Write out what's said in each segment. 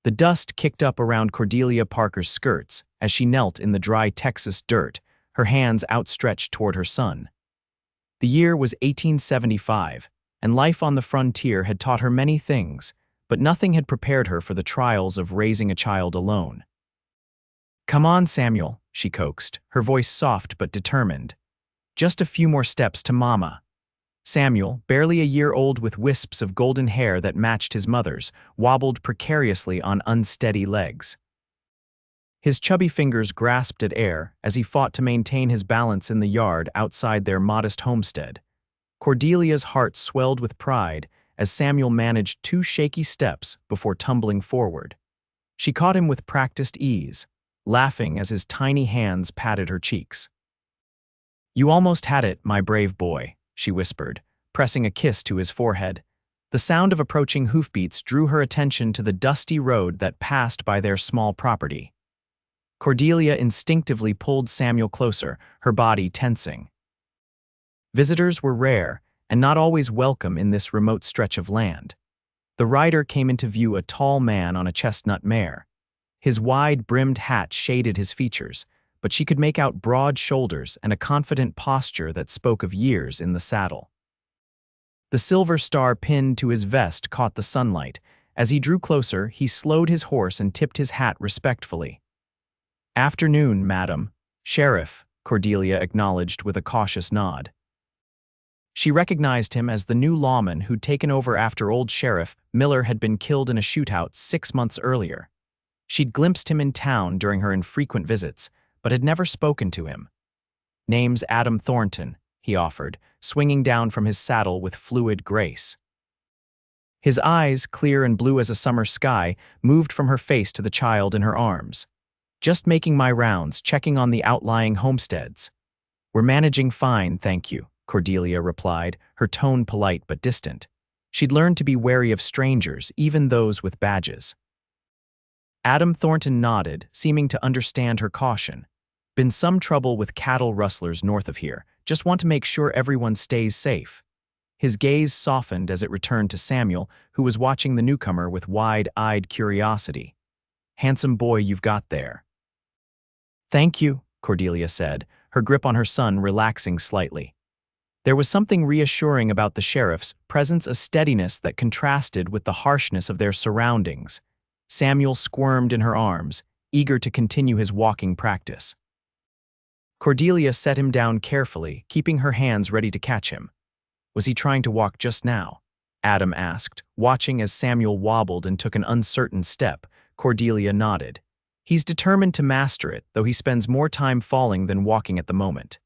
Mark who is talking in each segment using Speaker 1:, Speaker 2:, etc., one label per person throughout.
Speaker 1: The dust kicked up around Cordelia Parker's skirts as she knelt in the dry Texas dirt, her hands outstretched toward her son. The year was 1875, and life on the frontier had taught her many things, but nothing had prepared her for the trials of raising a child alone. "Come on, Samuel," she coaxed, her voice soft but determined. "Just a few more steps to Mama." Samuel, barely a year old with wisps of golden hair that matched his mother's, wobbled precariously on unsteady legs. His chubby fingers grasped at air as he fought to maintain his balance in the yard outside their modest homestead. Cordelia's heart swelled with pride as Samuel managed 2 shaky steps before tumbling forward. She caught him with practiced ease, laughing as his tiny hands patted her cheeks. "You almost had it, my brave boy," she whispered, pressing a kiss to his forehead. The sound of approaching hoofbeats drew her attention to the dusty road that passed by their small property. Cordelia instinctively pulled Samuel closer, her body tensing. Visitors were rare and not always welcome in this remote stretch of land. The rider came into view, a tall man on a chestnut mare. His wide-brimmed hat shaded his features, but she could make out broad shoulders and a confident posture that spoke of years in the saddle. The silver star pinned to his vest caught the sunlight. As he drew closer, he slowed his horse and tipped his hat respectfully. "Afternoon, madam." "Sheriff," Cordelia acknowledged with a cautious nod. She recognized him as the new lawman who'd taken over after old Sheriff Miller had been killed in a shootout 6 months earlier. She'd glimpsed him in town during her infrequent visits, but had never spoken to him. "Name's Adam Thornton," he offered, swinging down from his saddle with fluid grace. His eyes, clear and blue as a summer sky, moved from her face to the child in her arms. "Just making my rounds, checking on the outlying homesteads." "We're managing fine, thank you," Cordelia replied, her tone polite but distant. She'd learned to be wary of strangers, even those with badges. Adam Thornton nodded, seeming to understand her caution. "Been some trouble with cattle rustlers north of here. Just want to make sure everyone stays safe." His gaze softened as it returned to Samuel, who was watching the newcomer with wide-eyed curiosity. "Handsome boy you've got there." "Thank you," Cordelia said, her grip on her son relaxing slightly. There was something reassuring about the sheriff's presence, a steadiness that contrasted with the harshness of their surroundings. Samuel squirmed in her arms, eager to continue his walking practice. Cordelia set him down carefully, keeping her hands ready to catch him. "Was he trying to walk just now?" Adam asked, watching as Samuel wobbled and took an uncertain step. Cordelia nodded. "He's determined to master it, though he spends more time falling than walking at the moment."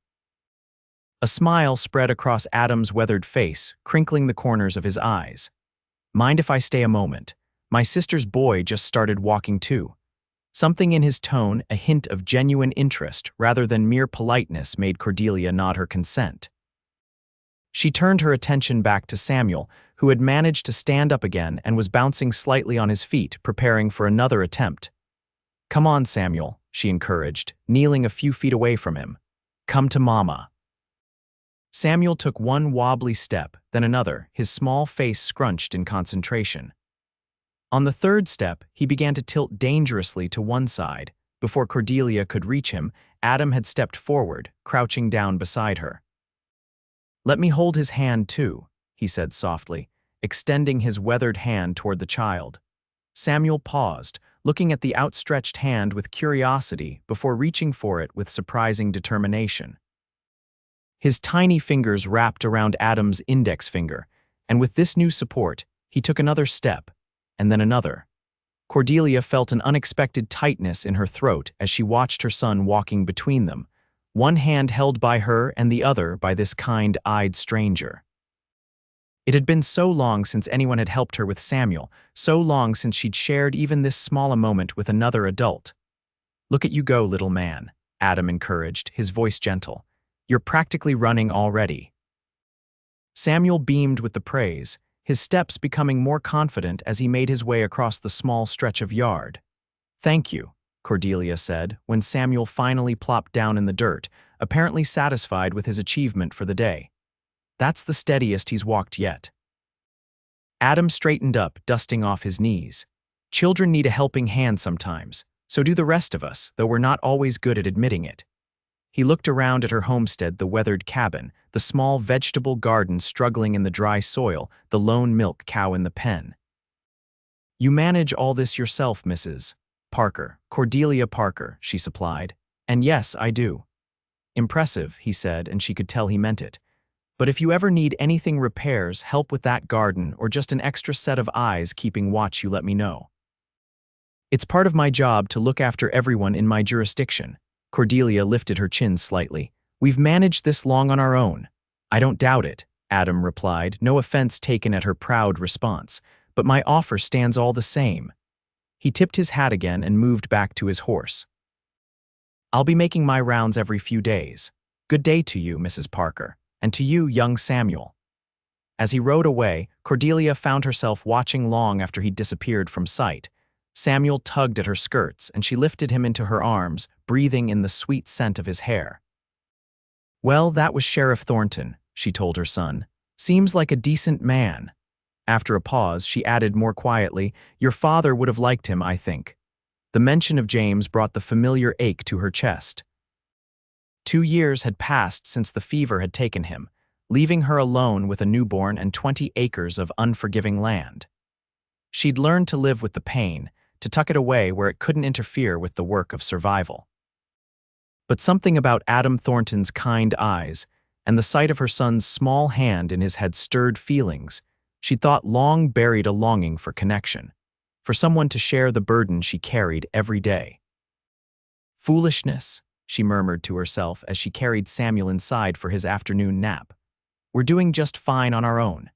Speaker 1: A smile spread across Adam's weathered face, crinkling the corners of his eyes. "Mind if I stay a moment? My sister's boy just started walking too." Something in his tone, a hint of genuine interest rather than mere politeness, made Cordelia nod her consent. She turned her attention back to Samuel, who had managed to stand up again and was bouncing slightly on his feet, preparing for another attempt. "Come on, Samuel," she encouraged, kneeling a few feet away from him. "Come to Mama." Samuel took one wobbly step, then another, his small face scrunched in concentration. On the third step, he began to tilt dangerously to one side. Before Cordelia could reach him, Adam had stepped forward, crouching down beside her. "Let me hold his hand too," he said softly, extending his weathered hand toward the child. Samuel paused, looking at the outstretched hand with curiosity before reaching for it with surprising determination. His tiny fingers wrapped around Adam's index finger, and with this new support, he took another step, and then another. Cordelia felt an unexpected tightness in her throat as she watched her son walking between them, one hand held by her and the other by this kind-eyed stranger. It had been so long since anyone had helped her with Samuel, so long since she'd shared even this small a moment with another adult. "Look at you go, little man," Adam encouraged, his voice gentle. "You're practically running already." Samuel beamed with the praise, his steps becoming more confident as he made his way across the small stretch of yard. "Thank you," Cordelia said, when Samuel finally plopped down in the dirt, apparently satisfied with his achievement for the day. "That's the steadiest he's walked yet." Adam straightened up, dusting off his knees. Children need a helping hand sometimes, so do the rest of us, though we're not always good at admitting it. He looked around at her homestead, the weathered cabin, the small vegetable garden struggling in the dry soil, the lone milk cow in the pen. You manage all this yourself, Mrs. Parker, Cordelia Parker, she supplied. And yes, I do. Impressive, he said, and she could tell he meant it. But if you ever need anything repairs, help with that garden, or just an extra set of eyes keeping watch, you let me know. It's part of my job to look after everyone in my jurisdiction. Cordelia lifted her chin slightly. We've managed this long on our own. I don't doubt it, Adam replied, no offense taken at her proud response, but my offer stands all the same. He tipped his hat again and moved back to his horse. I'll be making my rounds every few days. Good day to you, Mrs. Parker, and to you, young Samuel. As he rode away, Cordelia found herself watching long after he'd disappeared from sight. Samuel tugged at her skirts, and she lifted him into her arms, breathing in the sweet scent of his hair. Well, that was Sheriff Thornton, she told her son. Seems like a decent man. After a pause, she added more quietly, your father would have liked him, I think. The mention of James brought the familiar ache to her chest. 2 years had passed since the fever had taken him, leaving her alone with a newborn and 20 acres of unforgiving land. She'd learned to live with the pain, to tuck it away where it couldn't interfere with the work of survival. But something about Adam Thornton's kind eyes and the sight of her son's small hand in his had stirred feelings she'd thought long buried, a longing for connection, for someone to share the burden she carried every day. Foolishness, she murmured to herself as she carried Samuel inside for his afternoon nap. We're doing just fine on our own.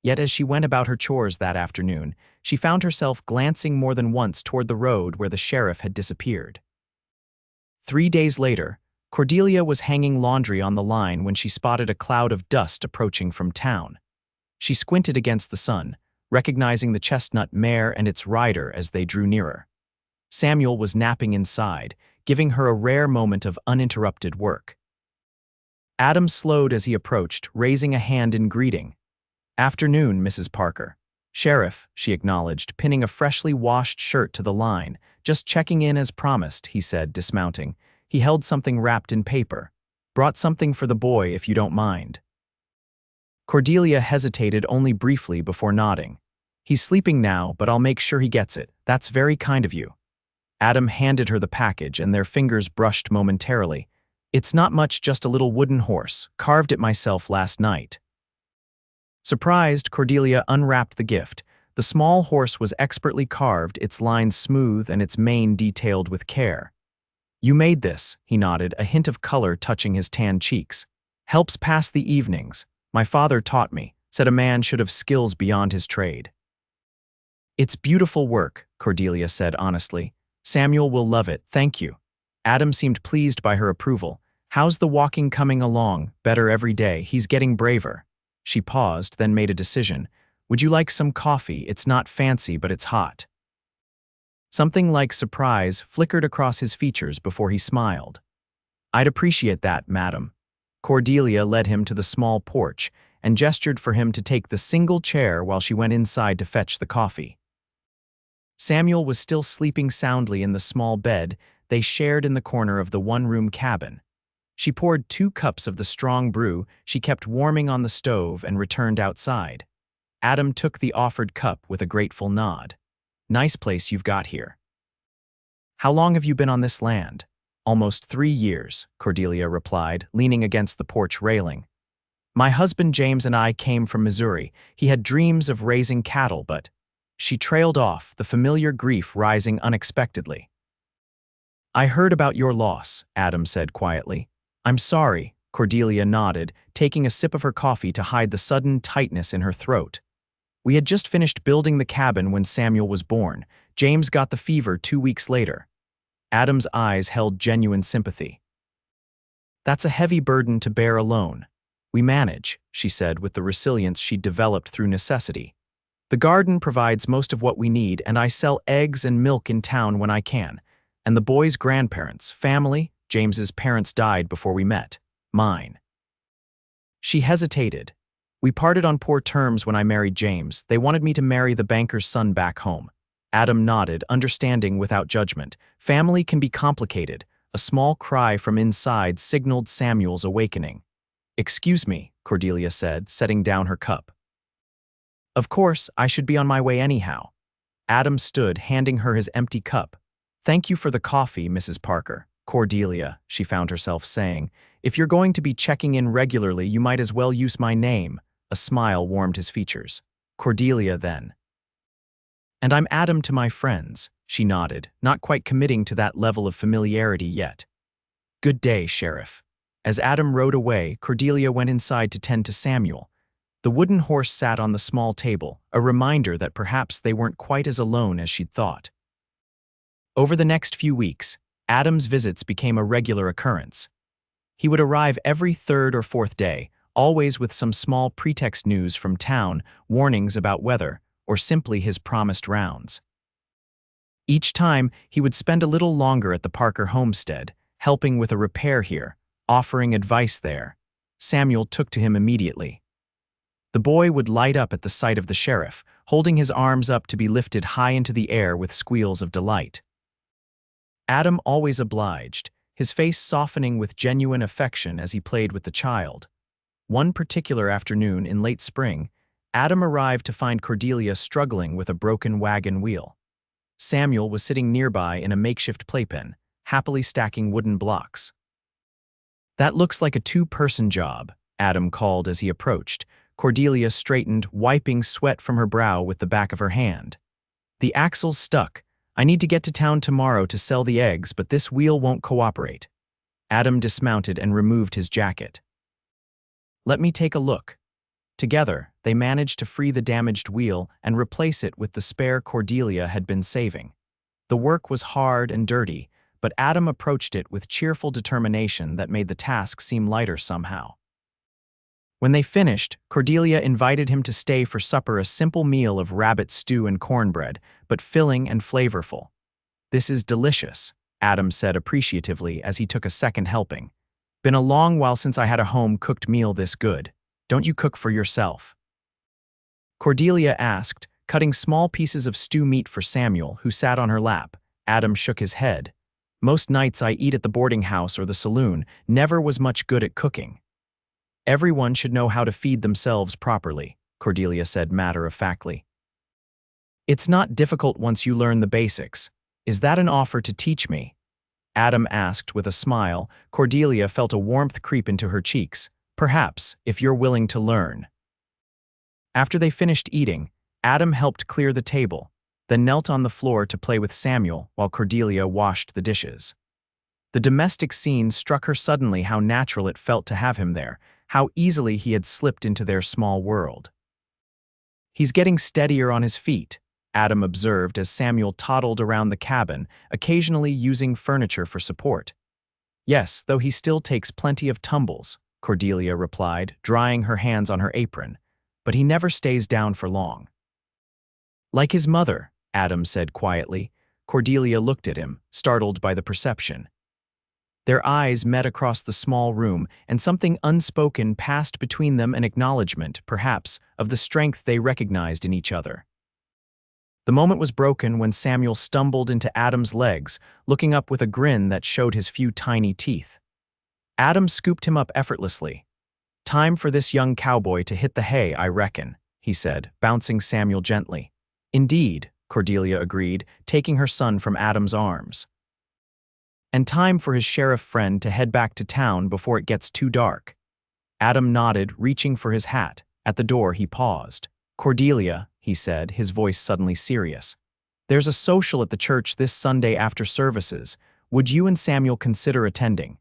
Speaker 1: Yet as she went about her chores that afternoon, she found herself glancing more than once toward the road where the sheriff had disappeared. 3 days later, Cordelia was hanging laundry on the line when she spotted a cloud of dust approaching from town. She squinted against the sun, recognizing the chestnut mare and its rider as they drew nearer. Samuel was napping inside, giving her a rare moment of uninterrupted work. Adam slowed as he approached, raising a hand in greeting. Afternoon, Mrs. Parker. Sheriff, she acknowledged, pinning a freshly washed shirt to the line. Just checking in as promised, he said, dismounting. He held something wrapped in paper. Brought something for the boy, if you don't mind. Cordelia hesitated only briefly before nodding. He's sleeping now, but I'll make sure he gets it. That's very kind of you. Adam handed her the package, and their fingers brushed momentarily. It's not much, just a little wooden horse. Carved it myself last night. Surprised, Cordelia unwrapped the gift. The small horse was expertly carved, its lines smooth and its mane detailed with care. You made this, he nodded, a hint of color touching his tan cheeks. Helps pass the evenings. My father taught me, said a man should have skills beyond his trade. It's beautiful work, Cordelia said honestly. Samuel will love it, thank you. Adam seemed pleased by her approval. How's the walking coming along? Better every day, he's getting braver. She paused, then made a decision. Would you like some coffee? It's not fancy, but it's hot. Something like surprise flickered across his features before he smiled. I'd appreciate that, madam. Cordelia led him to the small porch and gestured for him to take the single chair while she went inside to fetch the coffee. Samuel was still sleeping soundly in the small bed they shared in the corner of the one-room cabin. She poured 2 cups of the strong brew she kept warming on the stove and returned outside. Adam took the offered cup with a grateful nod. Nice place you've got here. How long have you been on this land? Almost 3 years, Cordelia replied, leaning against the porch railing. My husband James and I came from Missouri. He had dreams of raising cattle, but... She trailed off, the familiar grief rising unexpectedly. I heard about your loss, Adam said quietly. I'm sorry, Cordelia nodded, taking a sip of her coffee to hide the sudden tightness in her throat. We had just finished building the cabin when Samuel was born. James got the fever 2 weeks later. Adam's eyes held genuine sympathy. That's a heavy burden to bear alone. We manage, she said with the resilience she'd developed through necessity. The garden provides most of what we need, and I sell eggs and milk in town when I can. And the boy's grandparents, family, James's parents died before we met. Mine. She hesitated. We parted on poor terms when I married James. They wanted me to marry the banker's son back home. Adam nodded, understanding without judgment. Family can be complicated. A small cry from inside signaled Samuel's awakening. "Excuse me," Cordelia said, setting down her cup. "Of course, I should be on my way anyhow." Adam stood, handing her his empty cup. "Thank you for the coffee, Mrs. Parker." "Cordelia," she found herself saying. "If you're going to be checking in regularly, you might as well use my name." A smile warmed his features. "Cordelia, then." "And I'm Adam to my friends," she nodded, not quite committing to that level of familiarity yet. "Good day, Sheriff." As Adam rode away, Cordelia went inside to tend to Samuel. The wooden horse sat on the small table, a reminder that perhaps they weren't quite as alone as she'd thought. Over the next few weeks, Adam's visits became a regular occurrence. He would arrive every third or fourth day, always with some small pretext news from town, warnings about weather, or simply his promised rounds. Each time, he would spend a little longer at the Parker homestead, helping with a repair here, offering advice there. Samuel took to him immediately. The boy would light up at the sight of the sheriff, holding his arms up to be lifted high into the air with squeals of delight. Adam always obliged, his face softening with genuine affection as he played with the child. One particular afternoon in late spring, Adam arrived to find Cordelia struggling with a broken wagon wheel. Samuel was sitting nearby in a makeshift playpen, happily stacking wooden blocks. "That looks like a two-person job," Adam called as he approached. Cordelia straightened, wiping sweat from her brow with the back of her hand. "The axle's stuck. I need to get to town tomorrow to sell the eggs, but this wheel won't cooperate." Adam dismounted and removed his jacket. "Let me take a look." Together, they managed to free the damaged wheel and replace it with the spare Cordelia had been saving. The work was hard and dirty, but Adam approached it with cheerful determination that made the task seem lighter somehow. When they finished, Cordelia invited him to stay for supper, a simple meal of rabbit stew and cornbread, but filling and flavorful. "This is delicious," Adam said appreciatively as he took a second helping. "Been a long while since I had a home-cooked meal this good. Don't you cook for yourself?" Cordelia asked, cutting small pieces of stew meat for Samuel, who sat on her lap. Adam shook his head. "Most nights I eat at the boarding house or the saloon, never was much good at cooking." "Everyone should know how to feed themselves properly," Cordelia said matter-of-factly. "It's not difficult once you learn the basics. Is that an offer to teach me?" Adam asked with a smile. Cordelia felt a warmth creep into her cheeks. "Perhaps, if you're willing to learn." After they finished eating, Adam helped clear the table, then knelt on the floor to play with Samuel while Cordelia washed the dishes. The domestic scene struck her suddenly how natural it felt to have him there, how easily he had slipped into their small world. "He's getting steadier on his feet," Adam observed as Samuel toddled around the cabin, occasionally using furniture for support. "Yes, though he still takes plenty of tumbles," Cordelia replied, drying her hands on her apron. "But he never stays down for long." "Like his mother," Adam said quietly. Cordelia looked at him, startled by the perception. Their eyes met across the small room, and something unspoken passed between them, an acknowledgement, perhaps, of the strength they recognized in each other. The moment was broken when Samuel stumbled into Adam's legs, looking up with a grin that showed his few tiny teeth. Adam scooped him up effortlessly. "Time for this young cowboy to hit the hay, I reckon," he said, bouncing Samuel gently. "Indeed," Cordelia agreed, taking her son from Adam's arms. "And time for his sheriff friend to head back to town before it gets too dark." Adam nodded, reaching for his hat. At the door, he paused. "Cordelia," he said, his voice suddenly serious. "There's a social at the church this Sunday after services. Would you and Samuel consider attending?"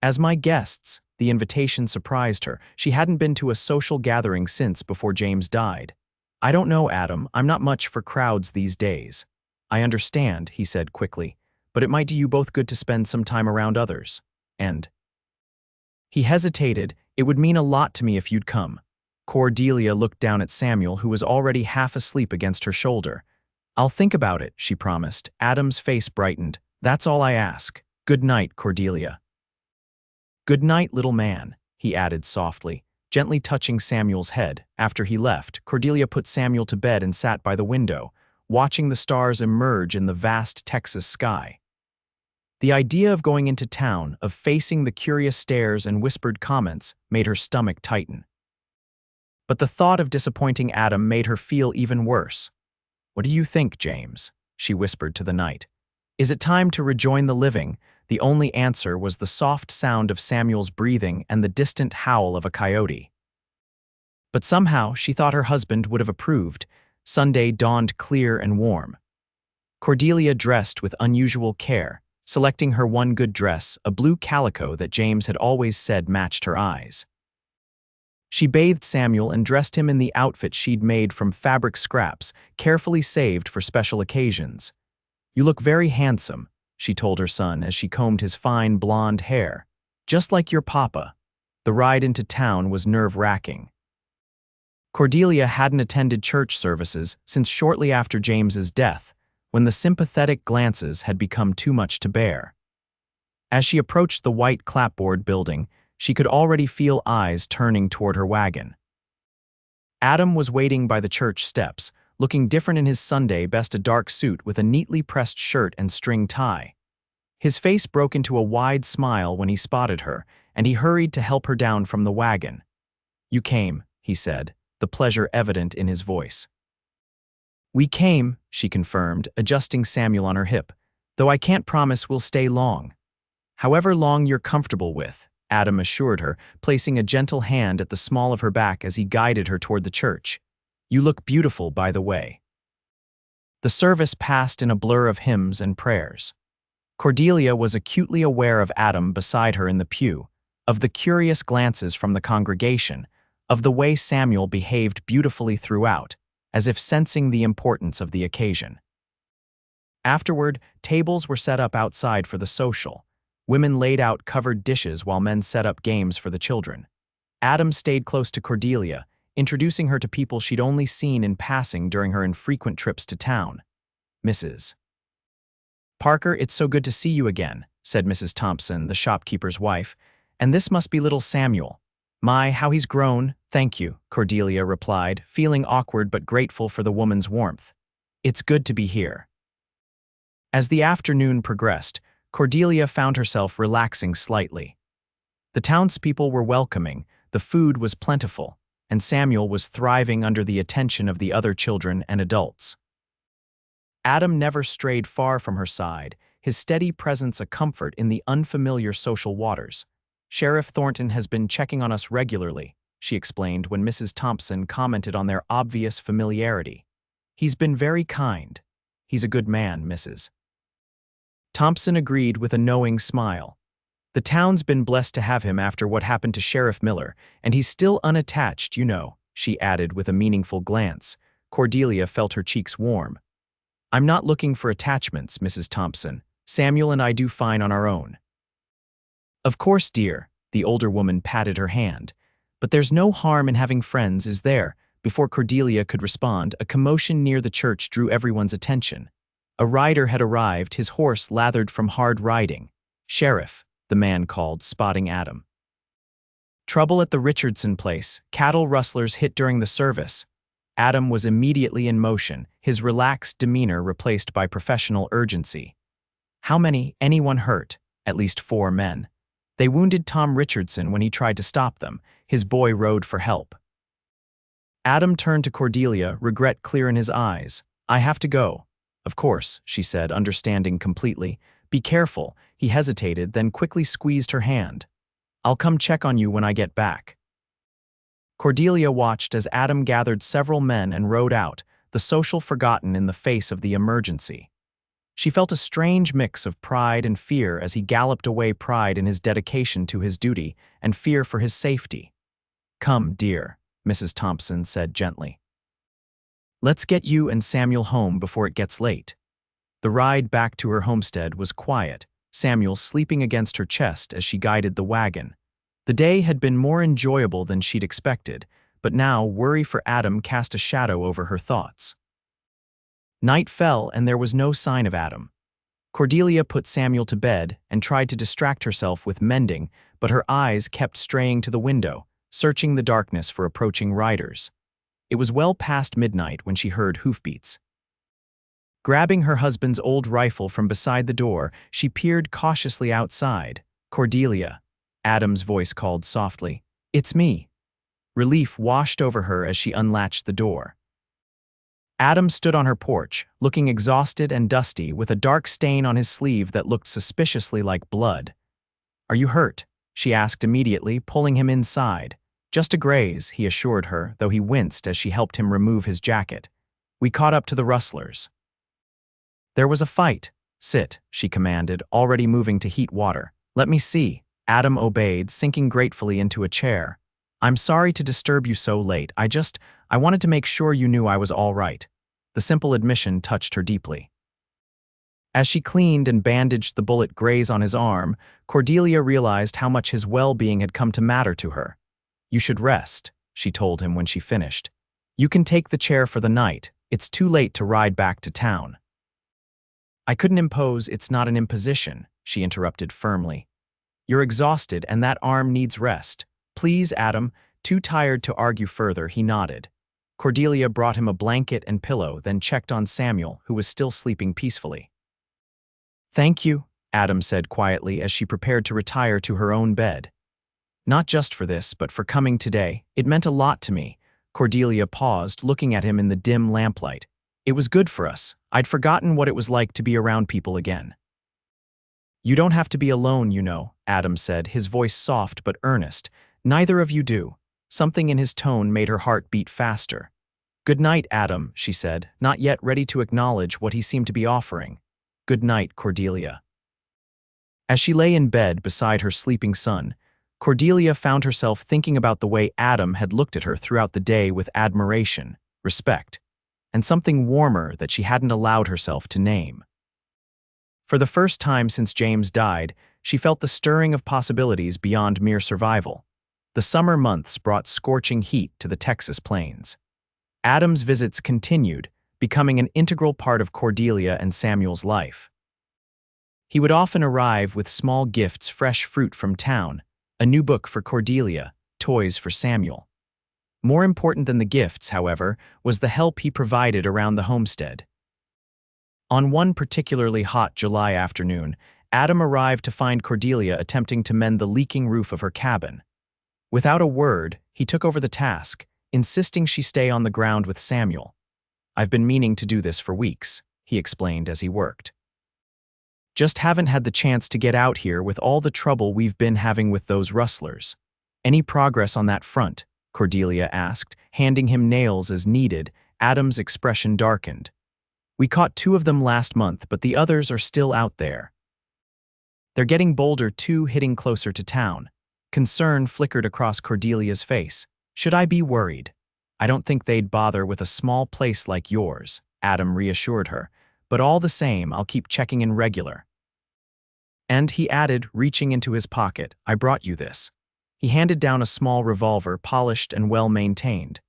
Speaker 1: As my guests, the invitation surprised her. She hadn't been to a social gathering since before James died. "I don't know, Adam. I'm not much for crowds these days." "I understand," he said quickly, "but it might do you both good to spend some time around others. And—" He hesitated. "It would mean a lot to me if you'd come." Cordelia looked down at Samuel, who was already half asleep against her shoulder. "I'll think about it," she promised. Adam's face brightened. "That's all I ask. Good night, Cordelia." "Good night, little man," he added softly, gently touching Samuel's head. After he left, Cordelia put Samuel to bed and sat by the window, watching the stars emerge in the vast Texas sky. The idea of going into town, of facing the curious stares and whispered comments, made her stomach tighten. But the thought of disappointing Adam made her feel even worse. "What do you think, James?" she whispered to the night. "Is it time to rejoin the living?" The only answer was the soft sound of Samuel's breathing and the distant howl of a coyote. But somehow she thought her husband would have approved. Sunday dawned clear and warm. Cordelia dressed with unusual care, selecting her one good dress, a blue calico that James had always said matched her eyes. She bathed Samuel and dressed him in the outfit she'd made from fabric scraps, carefully saved for special occasions. "You look very handsome," she told her son as she combed his fine blonde hair. "Just like your papa." The ride into town was nerve-wracking. Cordelia hadn't attended church services since shortly after James's death, when the sympathetic glances had become too much to bear. As she approached the white clapboard building, she could already feel eyes turning toward her wagon. Adam was waiting by the church steps, looking different in his Sunday best, a dark suit with a neatly pressed shirt and string tie. His face broke into a wide smile when he spotted her, and he hurried to help her down from the wagon. "You came," he said, the pleasure evident in his voice. "We came," she confirmed, adjusting Samuel on her hip, "though I can't promise we'll stay long." "However long you're comfortable with," Adam assured her, placing a gentle hand at the small of her back as he guided her toward the church. "You look beautiful, by the way." The service passed in a blur of hymns and prayers. Cordelia was acutely aware of Adam beside her in the pew, of the curious glances from the congregation, of the way Samuel behaved beautifully throughout, as if sensing the importance of the occasion. Afterward, tables were set up outside for the social. Women laid out covered dishes while men set up games for the children. Adam stayed close to Cordelia, introducing her to people she'd only seen in passing during her infrequent trips to town. "Mrs. Parker, it's so good to see you again," said Mrs. Thompson, the shopkeeper's wife. "And this must be little Samuel." "My, how he's grown, thank you," Cordelia replied, feeling awkward but grateful for the woman's warmth. "It's good to be here." As the afternoon progressed, Cordelia found herself relaxing slightly. The townspeople were welcoming, the food was plentiful, and Samuel was thriving under the attention of the other children and adults. Adam never strayed far from her side, his steady presence a comfort in the unfamiliar social waters. "Sheriff Thornton has been checking on us regularly," she explained when Mrs. Thompson commented on their obvious familiarity. "He's been very kind. He's a good man, Mrs. Thompson agreed with a knowing smile. "The town's been blessed to have him after what happened to Sheriff Miller, and he's still unattached, you know," she added with a meaningful glance. Cordelia felt her cheeks warm. "I'm not looking for attachments, Mrs. Thompson. Samuel and I do fine on our own." "Of course, dear," the older woman patted her hand. "But there's no harm in having friends, is there?" Before Cordelia could respond, a commotion near the church drew everyone's attention. A rider had arrived, his horse lathered from hard riding. "Sheriff," the man called, spotting Adam. "Trouble at the Richardson place. Cattle rustlers hit during the service." Adam was immediately in motion, his relaxed demeanor replaced by professional urgency. "How many? Anyone hurt?" "At least 4 men. They wounded Tom Richardson when he tried to stop them. His boy rode for help." Adam turned to Cordelia, regret clear in his eyes. "I have to go." "Of course," she said, understanding completely. "Be careful." He hesitated, then quickly squeezed her hand. "I'll come check on you when I get back." Cordelia watched as Adam gathered several men and rode out, the social forgotten in the face of the emergency. She felt a strange mix of pride and fear as he galloped away, pride in his dedication to his duty and fear for his safety. "Come, dear," Mrs. Thompson said gently. "Let's get you and Samuel home before it gets late." The ride back to her homestead was quiet, Samuel sleeping against her chest as she guided the wagon. The day had been more enjoyable than she'd expected, but now worry for Adam cast a shadow over her thoughts. Night fell and there was no sign of Adam. Cordelia put Samuel to bed and tried to distract herself with mending, but her eyes kept straying to the window, searching the darkness for approaching riders. It was well past midnight when she heard hoofbeats. Grabbing her husband's old rifle from beside the door, she peered cautiously outside. "Cordelia," Adam's voice called softly. "It's me." Relief washed over her as she unlatched the door. Adam stood on her porch, looking exhausted and dusty, with a dark stain on his sleeve that looked suspiciously like blood. "Are you hurt?" she asked immediately, pulling him inside. "Just a graze," he assured her, though he winced as she helped him remove his jacket. "We caught up to the rustlers." "There was a fight." "Sit," she commanded, already moving to heat water. "Let me see." Adam obeyed, sinking gratefully into a chair. "I'm sorry to disturb you so late. I wanted to make sure you knew I was all right." The simple admission touched her deeply. As she cleaned and bandaged the bullet graze on his arm, Cordelia realized how much his well-being had come to matter to her. "You should rest," she told him when she finished. "You can take the chair for the night. It's too late to ride back to town." "I couldn't impose. It's not an imposition," she interrupted firmly. "You're exhausted and that arm needs rest. Please, Adam." Too tired to argue further, he nodded. Cordelia brought him a blanket and pillow, then checked on Samuel, who was still sleeping peacefully. "Thank you," Adam said quietly as she prepared to retire to her own bed. "Not just for this, but for coming today. It meant a lot to me." Cordelia paused, looking at him in the dim lamplight. "It was good for us. I'd forgotten what it was like to be around people again." "You don't have to be alone, you know," Adam said, his voice soft but earnest. "Neither of you do." Something in his tone made her heart beat faster. "Good night, Adam," she said, not yet ready to acknowledge what he seemed to be offering. "Good night, Cordelia." As she lay in bed beside her sleeping son, Cordelia found herself thinking about the way Adam had looked at her throughout the day with admiration, respect, and something warmer that she hadn't allowed herself to name. For the first time since James died, she felt the stirring of possibilities beyond mere survival. The summer months brought scorching heat to the Texas plains. Adam's visits continued, becoming an integral part of Cordelia and Samuel's life. He would often arrive with small gifts, fresh fruit from town, a new book for Cordelia, toys for Samuel. More important than the gifts, however, was the help he provided around the homestead. On one particularly hot July afternoon, Adam arrived to find Cordelia attempting to mend the leaking roof of her cabin. Without a word, he took over the task, insisting she stay on the ground with Samuel. "I've been meaning to do this for weeks," he explained as he worked. "Just haven't had the chance to get out here with all the trouble we've been having with those rustlers." "Any progress on that front?" Cordelia asked, handing him nails as needed. Adam's expression darkened. "We caught 2 of them last month, but the others are still out there. They're getting bolder too, hitting closer to town." Concern flickered across Cordelia's face. "Should I be worried?" "I don't think they'd bother with a small place like yours," Adam reassured her. "But all the same, I'll keep checking in regular." And he added, reaching into his pocket, "I brought you this." He handed down a small revolver, polished and well-maintained.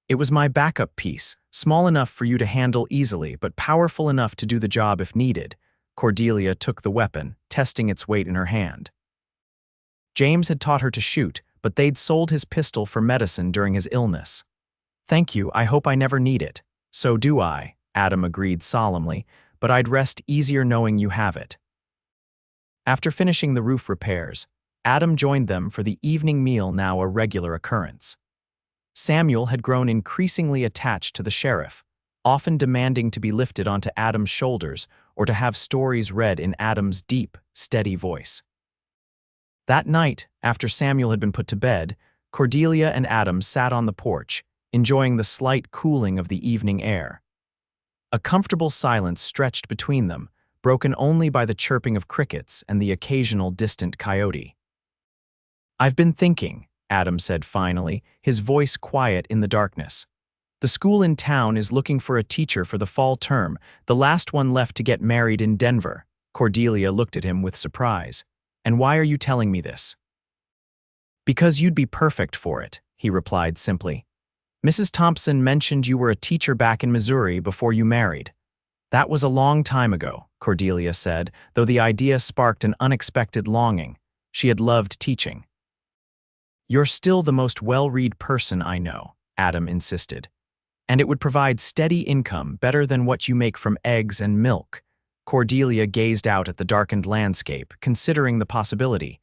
Speaker 1: "It was my backup piece, small enough for you to handle easily, but powerful enough to do the job if needed." Cordelia took the weapon, testing its weight in her hand. James had taught her to shoot, but they'd sold his pistol for medicine during his illness. "Thank you, I hope I never need it." "So do I," Adam agreed solemnly, "but I'd rest easier knowing you have it." After finishing the roof repairs, Adam joined them for the evening meal, now a regular occurrence. Samuel had grown increasingly attached to the sheriff, often demanding to be lifted onto Adam's shoulders or to have stories read in Adam's deep, steady voice. That night, after Samuel had been put to bed, Cordelia and Adam sat on the porch, enjoying the slight cooling of the evening air. A comfortable silence stretched between them, broken only by the chirping of crickets and the occasional distant coyote. "I've been thinking," Adam said finally, his voice quiet in the darkness. "The school in town is looking for a teacher for the fall term, the last one left to get married in Denver." Cordelia looked at him with surprise. "And why are you telling me this?" "Because you'd be perfect for it," he replied simply. "Mrs. Thompson mentioned you were a teacher back in Missouri before you married." "That was a long time ago," Cordelia said, though the idea sparked an unexpected longing. She had loved teaching. "You're still the most well-read person I know," Adam insisted. And it would provide steady income better than what you make from eggs and milk. Cordelia gazed out at the darkened landscape, considering the possibility.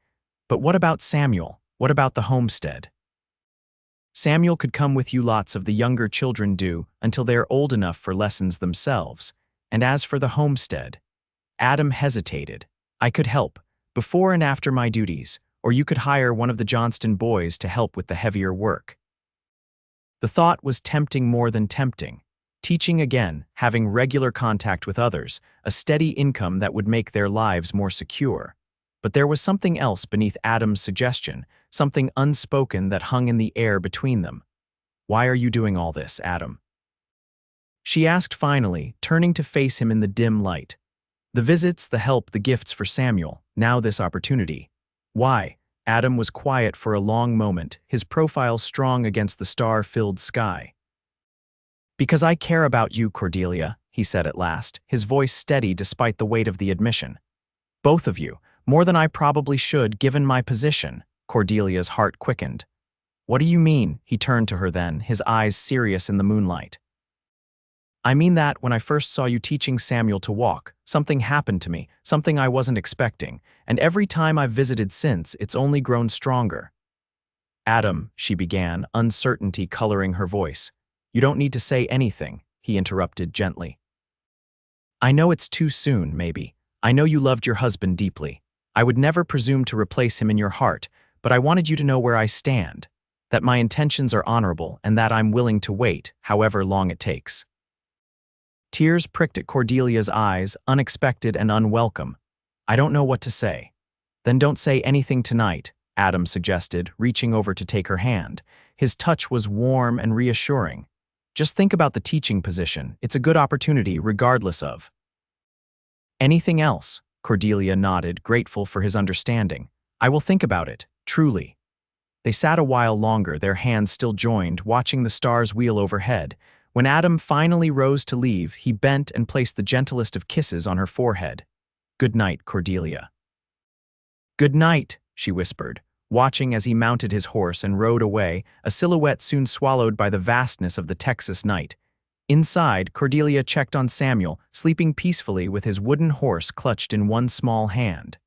Speaker 1: But what about Samuel? What about the homestead? Samuel could come with you, lots of the younger children do, until they are old enough for lessons themselves. And as for the homestead, Adam hesitated. I could help, before and after my duties, or you could hire one of the Johnston boys to help with the heavier work. The thought was tempting more than tempting. Teaching again, having regular contact with others, a steady income that would make their lives more secure. But there was something else beneath Adam's suggestion, something unspoken that hung in the air between them. Why are you doing all this, Adam? She asked finally, turning to face him in the dim light. The visits, the help, the gifts for Samuel, now this opportunity. Why? Adam was quiet for a long moment, his profile strong against the star-filled sky. Because I care about you, Cordelia, he said at last, his voice steady despite the weight of the admission. Both of you, more than I probably should given my position. Cordelia's heart quickened. What do you mean? He turned to her then, his eyes serious in the moonlight. I mean that when I first saw you teaching Samuel to walk, something happened to me, something I wasn't expecting, and every time I've visited since, it's only grown stronger. Adam, she began, uncertainty coloring her voice. You don't need to say anything, he interrupted gently. I know it's too soon, maybe. I know you loved your husband deeply. I would never presume to replace him in your heart, but I wanted you to know where I stand, that my intentions are honorable and that I'm willing to wait, however long it takes. Tears pricked at Cordelia's eyes, unexpected and unwelcome. I don't know what to say. Then don't say anything tonight, Adam suggested, reaching over to take her hand. His touch was warm and reassuring. Just think about the teaching position. It's a good opportunity, regardless of. Anything else? Cordelia nodded, grateful for his understanding. I will think about it, truly. They sat a while longer, their hands still joined, watching the stars wheel overhead. When Adam finally rose to leave, he bent and placed the gentlest of kisses on her forehead. Good night, Cordelia. Good night, she whispered, watching as he mounted his horse and rode away, a silhouette soon swallowed by the vastness of the Texas night. Inside, Cordelia checked on Samuel, sleeping peacefully with his wooden horse clutched in one small hand.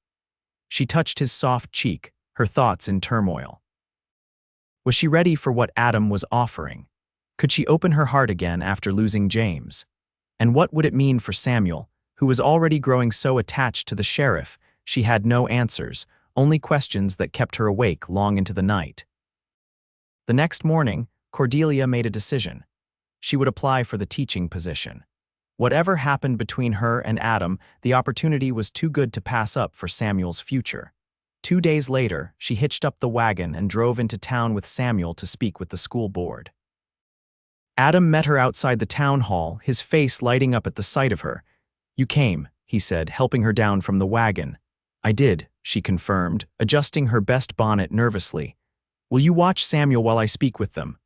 Speaker 1: She touched his soft cheek, her thoughts in turmoil. Was she ready for what Adam was offering? Could she open her heart again after losing James? And what would it mean for Samuel, who was already growing so attached to the sheriff? She had no answers, only questions that kept her awake long into the night. The next morning, Cordelia made a decision. She would apply for the teaching position. Whatever happened between her and Adam, the opportunity was too good to pass up for Samuel's future. 2 days later, she hitched up the wagon and drove into town with Samuel to speak with the school board. Adam met her outside the town hall, his face lighting up at the sight of her. You came, he said, helping her down from the wagon. I did, she confirmed, adjusting her best bonnet nervously. Will you watch Samuel while I speak with them?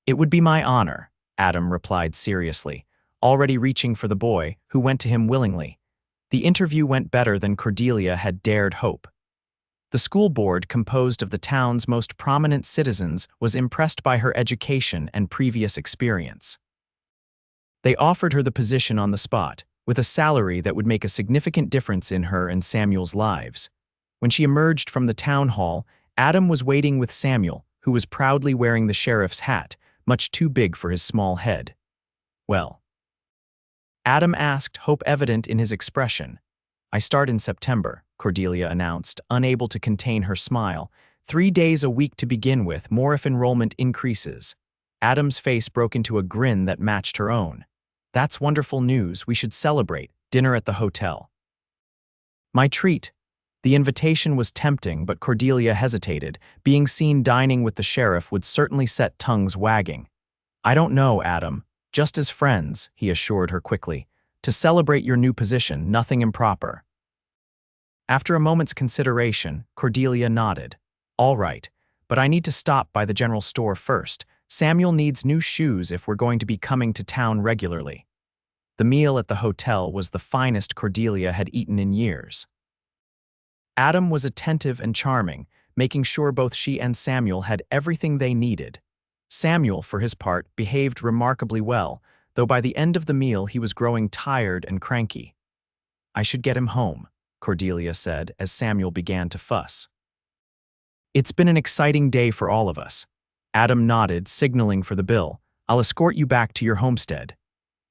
Speaker 1: It would be my honor, Adam replied seriously, already reaching for the boy, who went to him willingly. The interview went better than Cordelia had dared hope. The school board, composed of the town's most prominent citizens, was impressed by her education and previous experience. They offered her the position on the spot, with a salary that would make a significant difference in her and Samuel's lives. When she emerged from the town hall, Adam was waiting with Samuel, who was proudly wearing the sheriff's hat, much too big for his small head. Well? Adam asked, hope evident in his expression. I start in September, Cordelia announced, unable to contain her smile. 3 days a week to begin with, more if enrollment increases. Adam's face broke into a grin that matched her own. That's wonderful news. We should celebrate. Dinner at the hotel. My treat. The invitation was tempting, but Cordelia hesitated. Being seen dining with the sheriff would certainly set tongues wagging. I don't know, Adam. Just as friends, he assured her quickly. To celebrate your new position, nothing improper. After a moment's consideration, Cordelia nodded. All right, but I need to stop by the general store first. Samuel needs new shoes if we're going to be coming to town regularly. The meal at the hotel was the finest Cordelia had eaten in years. Adam was attentive and charming, making sure both she and Samuel had everything they needed. Samuel, for his part, behaved remarkably well, though by the end of the meal he was growing tired and cranky. "I should get him home," Cordelia said as Samuel began to fuss. "It's been an exciting day for all of us." Adam nodded, signaling for the bill. "I'll escort you back to your homestead."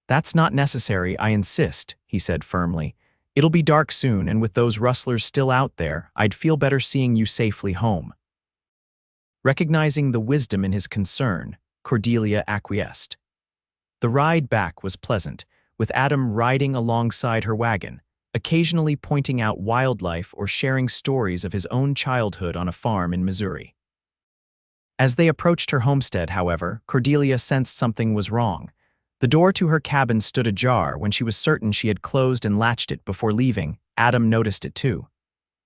Speaker 1: "That's not necessary, I insist," he said firmly. "It'll be dark soon, and with those rustlers still out there, I'd feel better seeing you safely home." Recognizing the wisdom in his concern, Cordelia acquiesced. The ride back was pleasant, with Adam riding alongside her wagon, occasionally pointing out wildlife or sharing stories of his own childhood on a farm in Missouri. As they approached her homestead, however, Cordelia sensed something was wrong. The door to her cabin stood ajar. When she was certain she had closed and latched it before leaving, Adam noticed it too.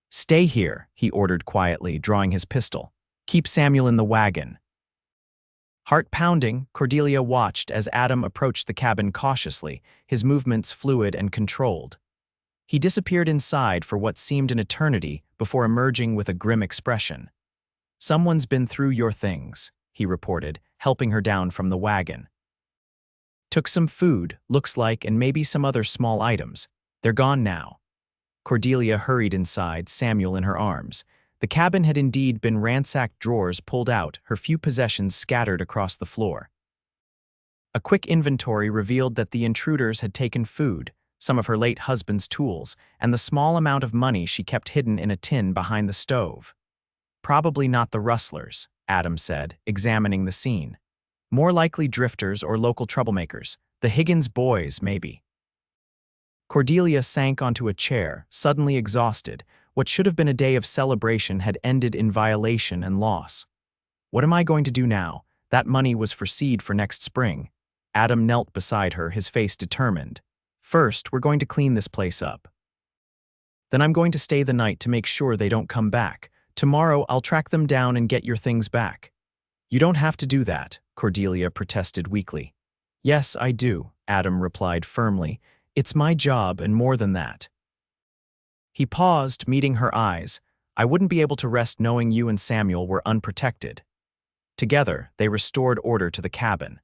Speaker 1: "Stay here," he ordered quietly, drawing his pistol. "Keep Samuel in the wagon." Heart pounding, Cordelia watched as Adam approached the cabin cautiously, his movements fluid and controlled. He disappeared inside for what seemed an eternity before emerging with a grim expression. "Someone's been through your things," he reported, helping her down from the wagon. "Took some food, looks like, and maybe some other small items. They're gone now." Cordelia hurried inside, Samuel in her arms. The cabin had indeed been ransacked, drawers pulled out, her few possessions scattered across the floor. A quick inventory revealed that the intruders had taken food, some of her late husband's tools, and the small amount of money she kept hidden in a tin behind the stove. "Probably not the rustlers," Adam said, examining the scene. "More likely drifters or local troublemakers. The Higgins boys, maybe." Cordelia sank onto a chair, suddenly exhausted. What should have been a day of celebration had ended in violation and loss. "What am I going to do now? That money was for seed for next spring." Adam knelt beside her, his face determined. "First, we're going to clean this place up. Then I'm going to stay the night to make sure they don't come back. Tomorrow, I'll track them down and get your things back." "You don't have to do that," Cordelia protested weakly. "Yes, I do," Adam replied firmly. "It's my job, and more than that." He paused, meeting her eyes. "I wouldn't be able to rest knowing you and Samuel were unprotected." Together, they restored order to the cabin.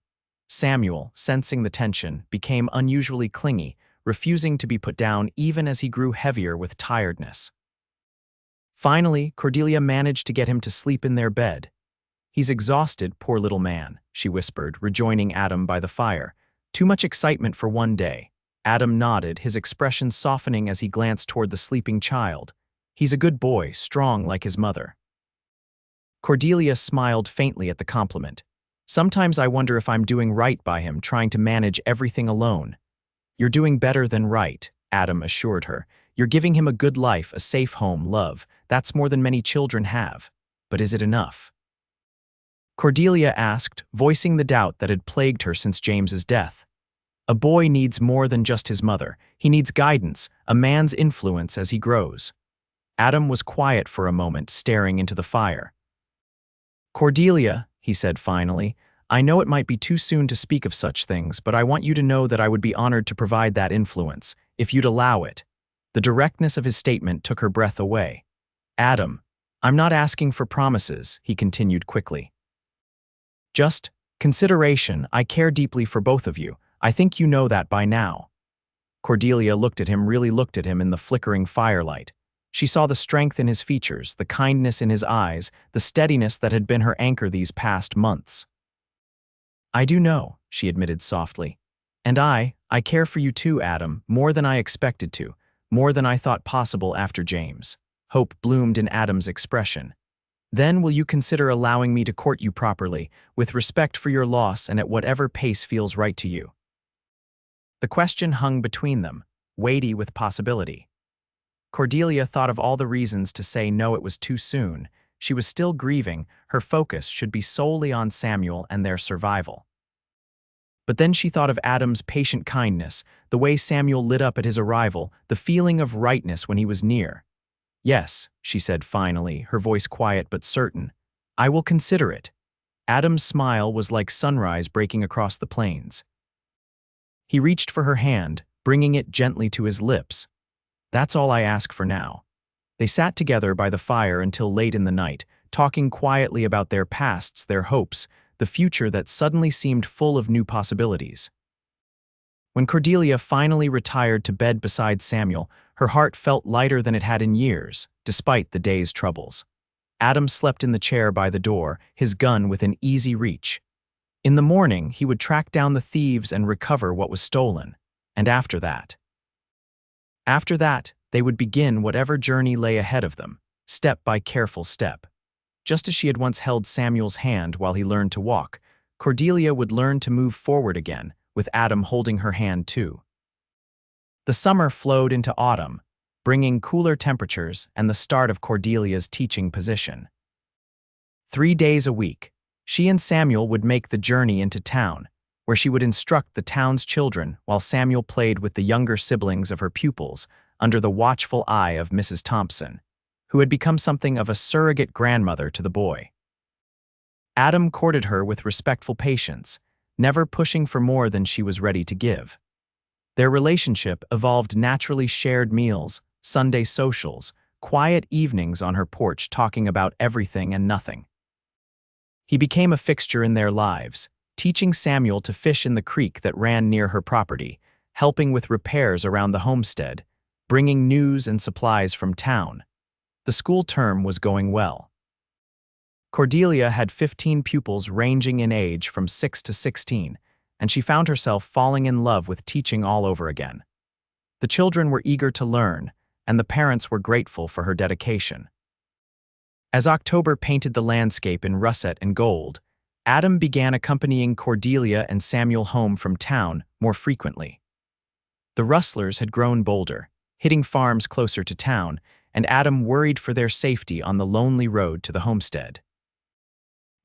Speaker 1: Samuel, sensing the tension, became unusually clingy, refusing to be put down even as he grew heavier with tiredness. Finally, Cordelia managed to get him to sleep in their bed. "He's exhausted, poor little man," she whispered, rejoining Adam by the fire. "Too much excitement for one day." Adam nodded, his expression softening as he glanced toward the sleeping child. "He's a good boy, strong like his mother." Cordelia smiled faintly at the compliment. "Sometimes I wonder if I'm doing right by him, trying to manage everything alone." "You're doing better than right," Adam assured her. "You're giving him a good life, a safe home, love. That's more than many children have. But is it enough?" Cordelia asked, voicing the doubt that had plagued her since James's death. "A boy needs more than just his mother. He needs guidance, a man's influence as he grows." Adam was quiet for a moment, staring into the fire. "Cordelia," he said finally, "I know it might be too soon to speak of such things, but I want you to know that I would be honored to provide that influence, if you'd allow it." The directness of his statement took her breath away. "Adam, I'm not asking for promises," he continued quickly. "Just consideration. I care deeply for both of you. I think you know that by now." Cordelia really looked at him in the flickering firelight. She saw the strength in his features, the kindness in his eyes, the steadiness that had been her anchor these past months. "I do know," she admitted softly. "And I care for you too, Adam, more than I expected to, more than I thought possible after James." Hope bloomed in Adam's expression. "Then will you consider allowing me to court you properly, with respect for your loss and at whatever pace feels right to you?" The question hung between them, weighty with possibility. Cordelia thought of all the reasons to say no, it was too soon. She was still grieving, her focus should be solely on Samuel and their survival. But then she thought of Adam's patient kindness, the way Samuel lit up at his arrival, the feeling of rightness when he was near. "Yes," she said finally, her voice quiet but certain. "I will consider it." Adam's smile was like sunrise breaking across the plains. He reached for her hand, bringing it gently to his lips. "That's all I ask for now." They sat together by the fire until late in the night, talking quietly about their pasts, their hopes, the future that suddenly seemed full of new possibilities. When Cordelia finally retired to bed beside Samuel, her heart felt lighter than it had in years, despite the day's troubles. Adam slept in the chair by the door, his gun within easy reach. In the morning, he would track down the thieves and recover what was stolen. And after that, they would begin whatever journey lay ahead of them, step by careful step. Just as she had once held Samuel's hand while he learned to walk, Cordelia would learn to move forward again, with Adam holding her hand too. The summer flowed into autumn, bringing cooler temperatures and the start of Cordelia's teaching position. 3 days a week, she and Samuel would make the journey into town, where she would instruct the town's children while Samuel played with the younger siblings of her pupils under the watchful eye of Mrs. Thompson, who had become something of a surrogate grandmother to the boy. Adam courted her with respectful patience, never pushing for more than she was ready to give. Their relationship evolved naturally: shared meals, Sunday socials, quiet evenings on her porch talking about everything and nothing. He became a fixture in their lives, teaching Samuel to fish in the creek that ran near her property, helping with repairs around the homestead, bringing news and supplies from town. The school term was going well. Cordelia had 15 pupils ranging in age from 6 to 16, and she found herself falling in love with teaching all over again. The children were eager to learn, and the parents were grateful for her dedication. As October painted the landscape in russet and gold, Adam began accompanying Cordelia and Samuel home from town more frequently. The rustlers had grown bolder, hitting farms closer to town, and Adam worried for their safety on the lonely road to the homestead.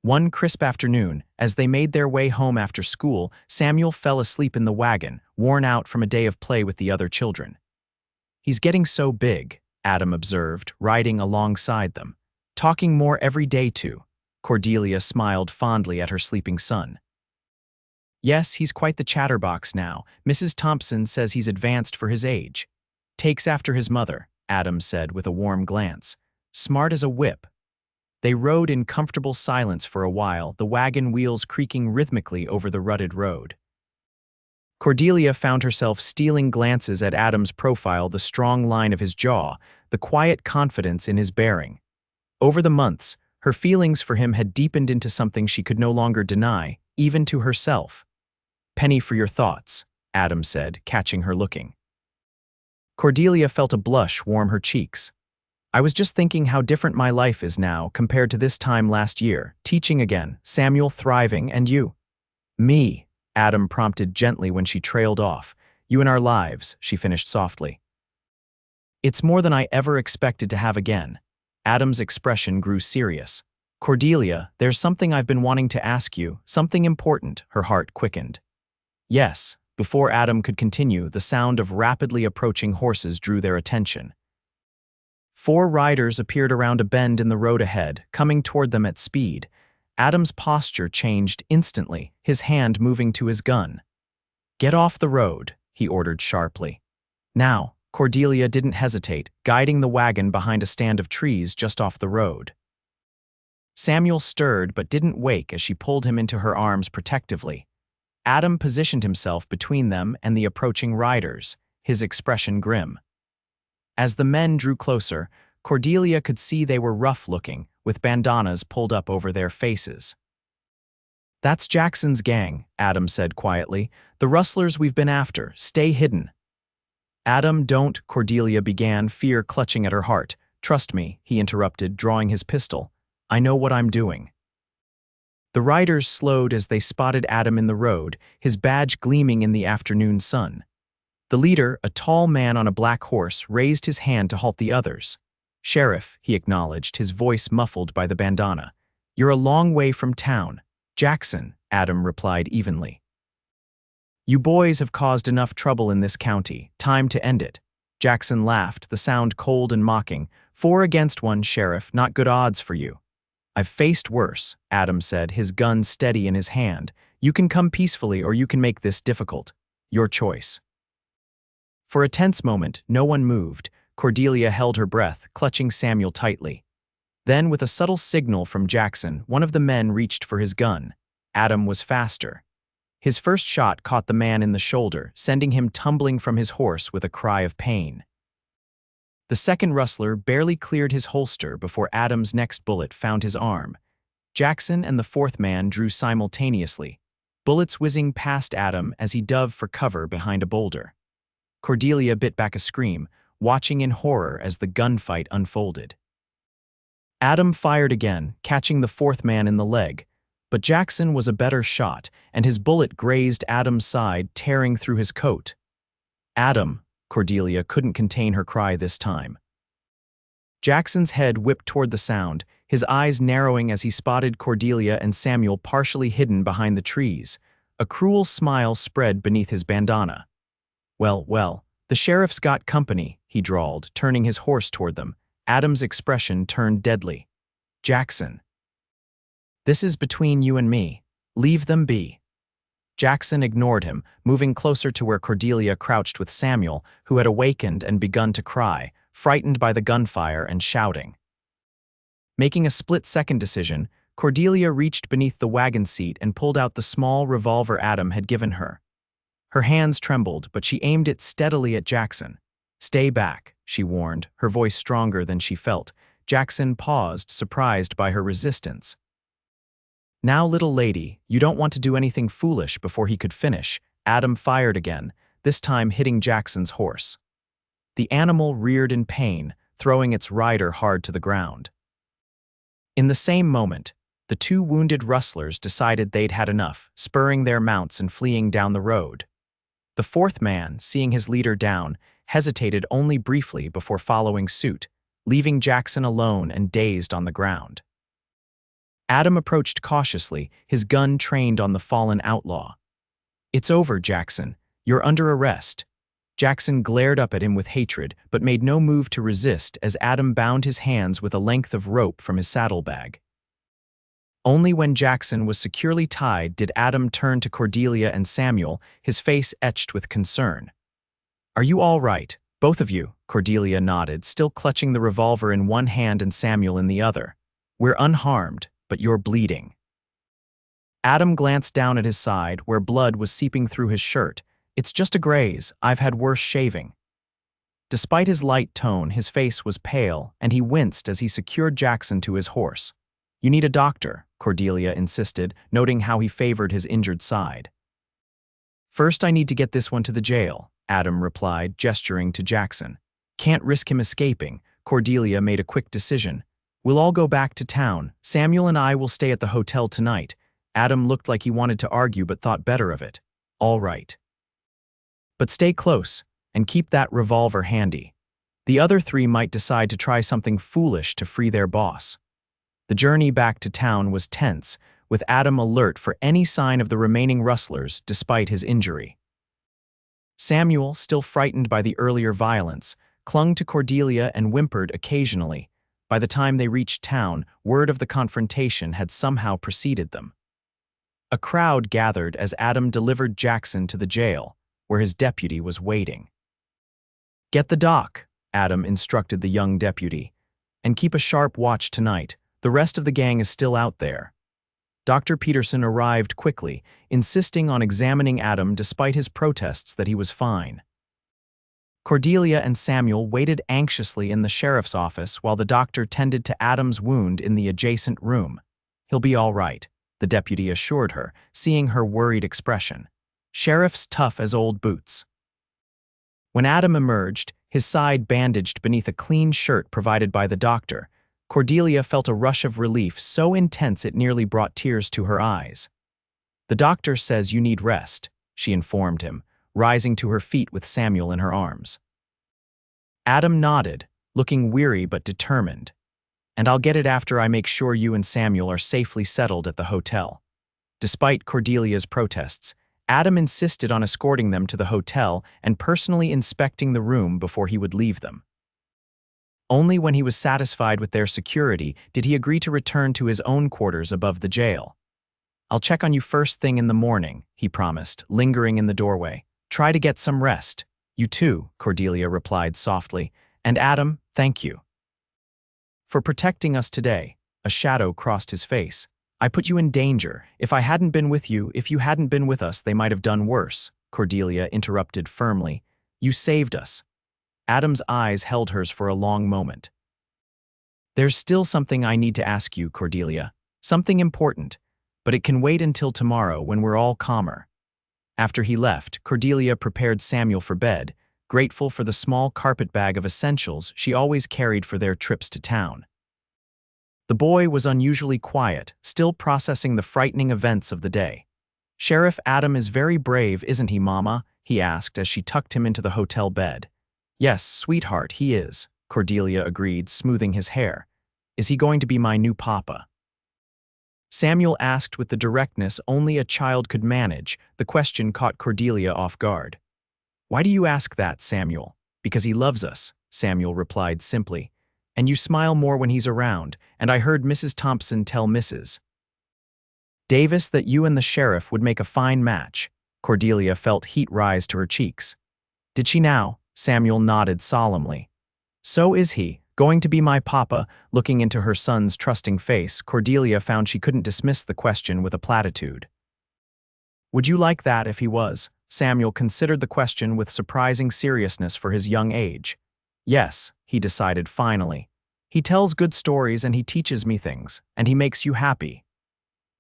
Speaker 1: One crisp afternoon, as they made their way home after school, Samuel fell asleep in the wagon, worn out from a day of play with the other children. "He's getting so big," Adam observed, riding alongside them. "Talking more every day too." Cordelia smiled fondly at her sleeping son. "Yes, he's quite the chatterbox now. Mrs. Thompson says he's advanced for his age. Takes after his mother," Adam said with a warm glance. "Smart as a whip." They rode in comfortable silence for a while, the wagon wheels creaking rhythmically over the rutted road. Cordelia found herself stealing glances at Adam's profile, the strong line of his jaw, the quiet confidence in his bearing. Over the months, her feelings for him had deepened into something she could no longer deny, even to herself. "Penny for your thoughts," Adam said, catching her looking. Cordelia felt a blush warm her cheeks. "I was just thinking how different my life is now compared to this time last year, teaching again, Samuel thriving, and you." "Me," Adam prompted gently when she trailed off. "You in our lives," she finished softly. "It's more than I ever expected to have again." Adam's expression grew serious. "Cordelia, there's something I've been wanting to ask you, something important," her heart quickened. "Yes." Before Adam could continue, the sound of rapidly approaching horses drew their attention. 4 riders appeared around a bend in the road ahead, coming toward them at speed. Adam's posture changed instantly, his hand moving to his gun. "Get off the road," he ordered sharply. "Now." Cordelia didn't hesitate, guiding the wagon behind a stand of trees just off the road. Samuel stirred but didn't wake as she pulled him into her arms protectively. Adam positioned himself between them and the approaching riders, his expression grim. As the men drew closer, Cordelia could see they were rough-looking, with bandanas pulled up over their faces. "That's Jackson's gang," Adam said quietly. "The rustlers we've been after. Stay hidden." "Adam, don't," Cordelia began, fear clutching at her heart. "Trust me," he interrupted, drawing his pistol. "I know what I'm doing." The riders slowed as they spotted Adam in the road, his badge gleaming in the afternoon sun. The leader, a tall man on a black horse, raised his hand to halt the others. "Sheriff," he acknowledged, his voice muffled by the bandana. "You're a long way from town." "Jackson," Adam replied evenly. "You boys have caused enough trouble in this county. Time to end it." Jackson laughed, the sound cold and mocking. 4 against 1, Sheriff, not good odds for you." "I've faced worse," Adam said, his gun steady in his hand. "You can come peacefully or you can make this difficult. Your choice." For a tense moment, no one moved. Cordelia held her breath, clutching Samuel tightly. Then, with a subtle signal from Jackson, one of the men reached for his gun. Adam was faster. His first shot caught the man in the shoulder, sending him tumbling from his horse with a cry of pain. The second rustler barely cleared his holster before Adam's next bullet found his arm. Jackson and the fourth man drew simultaneously, bullets whizzing past Adam as he dove for cover behind a boulder. Cordelia bit back a scream, watching in horror as the gunfight unfolded. Adam fired again, catching the fourth man in the leg, but Jackson was a better shot, and his bullet grazed Adam's side, tearing through his coat. "Adam!" Cordelia couldn't contain her cry this time. Jackson's head whipped toward the sound, his eyes narrowing as he spotted Cordelia and Samuel partially hidden behind the trees. A cruel smile spread beneath his bandana. Well, the sheriff's got company," he drawled, turning his horse toward them. Adam's expression turned deadly. "Jackson, this is between you and me. Leave them be." Jackson ignored him, moving closer to where Cordelia crouched with Samuel, who had awakened and begun to cry, frightened by the gunfire and shouting. Making a split-second decision, Cordelia reached beneath the wagon seat and pulled out the small revolver Adam had given her. Her hands trembled, but she aimed it steadily at Jackson. "Stay back," she warned, her voice stronger than she felt. Jackson paused, surprised by her resistance. "Now, little lady, you don't want to do anything foolish." Before he could finish, Adam fired again, this time hitting Jackson's horse. The animal reared in pain, throwing its rider hard to the ground. In the same moment, the two wounded rustlers decided they'd had enough, spurring their mounts and fleeing down the road. The fourth man, seeing his leader down, hesitated only briefly before following suit, leaving Jackson alone and dazed on the ground. Adam approached cautiously, his gun trained on the fallen outlaw. "It's over, Jackson. You're under arrest." Jackson glared up at him with hatred, but made no move to resist as Adam bound his hands with a length of rope from his saddlebag. Only when Jackson was securely tied did Adam turn to Cordelia and Samuel, his face etched with concern. "Are you all right, both of you?" Cordelia nodded, still clutching the revolver in one hand and Samuel in the other. "We're unharmed, but you're bleeding." Adam glanced down at his side, where blood was seeping through his shirt. "It's just a graze. I've had worse shaving." Despite his light tone, his face was pale, and he winced as he secured Jackson to his horse. "You need a doctor," Cordelia insisted, noting how he favored his injured side. "First, I need to get this one to the jail," Adam replied, gesturing to Jackson. "Can't risk him escaping." Cordelia made a quick decision. "We'll all go back to town. Samuel and I will stay at the hotel tonight." Adam looked like he wanted to argue but thought better of it. "All right. But stay close, and keep that revolver handy. The other three might decide to try something foolish to free their boss." The journey back to town was tense, with Adam alert for any sign of the remaining rustlers despite his injury. Samuel, still frightened by the earlier violence, clung to Cordelia and whimpered occasionally. By the time they reached town, word of the confrontation had somehow preceded them. A crowd gathered as Adam delivered Jackson to the jail, where his deputy was waiting. "Get the doc," Adam instructed the young deputy, "and keep a sharp watch tonight. The rest of the gang is still out there." Dr. Peterson arrived quickly, insisting on examining Adam despite his protests that he was fine. Cordelia and Samuel waited anxiously in the sheriff's office while the doctor tended to Adam's wound in the adjacent room. "He'll be all right," the deputy assured her, seeing her worried expression. "Sheriff's tough as old boots." When Adam emerged, his side bandaged beneath a clean shirt provided by the doctor, Cordelia felt a rush of relief so intense it nearly brought tears to her eyes. "The doctor says you need rest," she informed him, rising to her feet with Samuel in her arms. Adam nodded, looking weary but determined. "And I'll get it after I make sure you and Samuel are safely settled at the hotel." Despite Cordelia's protests, Adam insisted on escorting them to the hotel and personally inspecting the room before he would leave them. Only when he was satisfied with their security did he agree to return to his own quarters above the jail. "I'll check on you first thing in the morning," he promised, lingering in the doorway. "Try to get some rest." "You too," Cordelia replied softly. "And Adam, thank you for protecting us today." A shadow crossed his face. I put you in danger. If I hadn't been with you, if you hadn't been with us, they might have done worse, Cordelia interrupted firmly. You saved us. Adam's eyes held hers for a long moment. There's still something I need to ask you, Cordelia. Something important, but it can wait until tomorrow when we're all calmer. After he left, Cordelia prepared Samuel for bed, grateful for the small carpet bag of essentials she always carried for their trips to town. The boy was unusually quiet, still processing the frightening events of the day. Sheriff Adam is very brave, isn't he, Mama? He asked as she tucked him into the hotel bed. Yes, sweetheart, he is, Cordelia agreed, smoothing his hair. Is he going to be my new papa? Samuel asked with the directness only a child could manage. The question caught Cordelia off guard. Why do you ask that, Samuel? Because he loves us, Samuel replied simply. And you smile more when he's around, and I heard Mrs. Thompson tell Mrs. Davis that you and the sheriff would make a fine match. Cordelia felt heat rise to her cheeks. Did she now? Samuel nodded solemnly. So is he, going to be my papa. Looking into her son's trusting face, Cordelia found she couldn't dismiss the question with a platitude. Would you like that if he was? Samuel considered the question with surprising seriousness for his young age. Yes, he decided finally. He tells good stories and he teaches me things, and he makes you happy.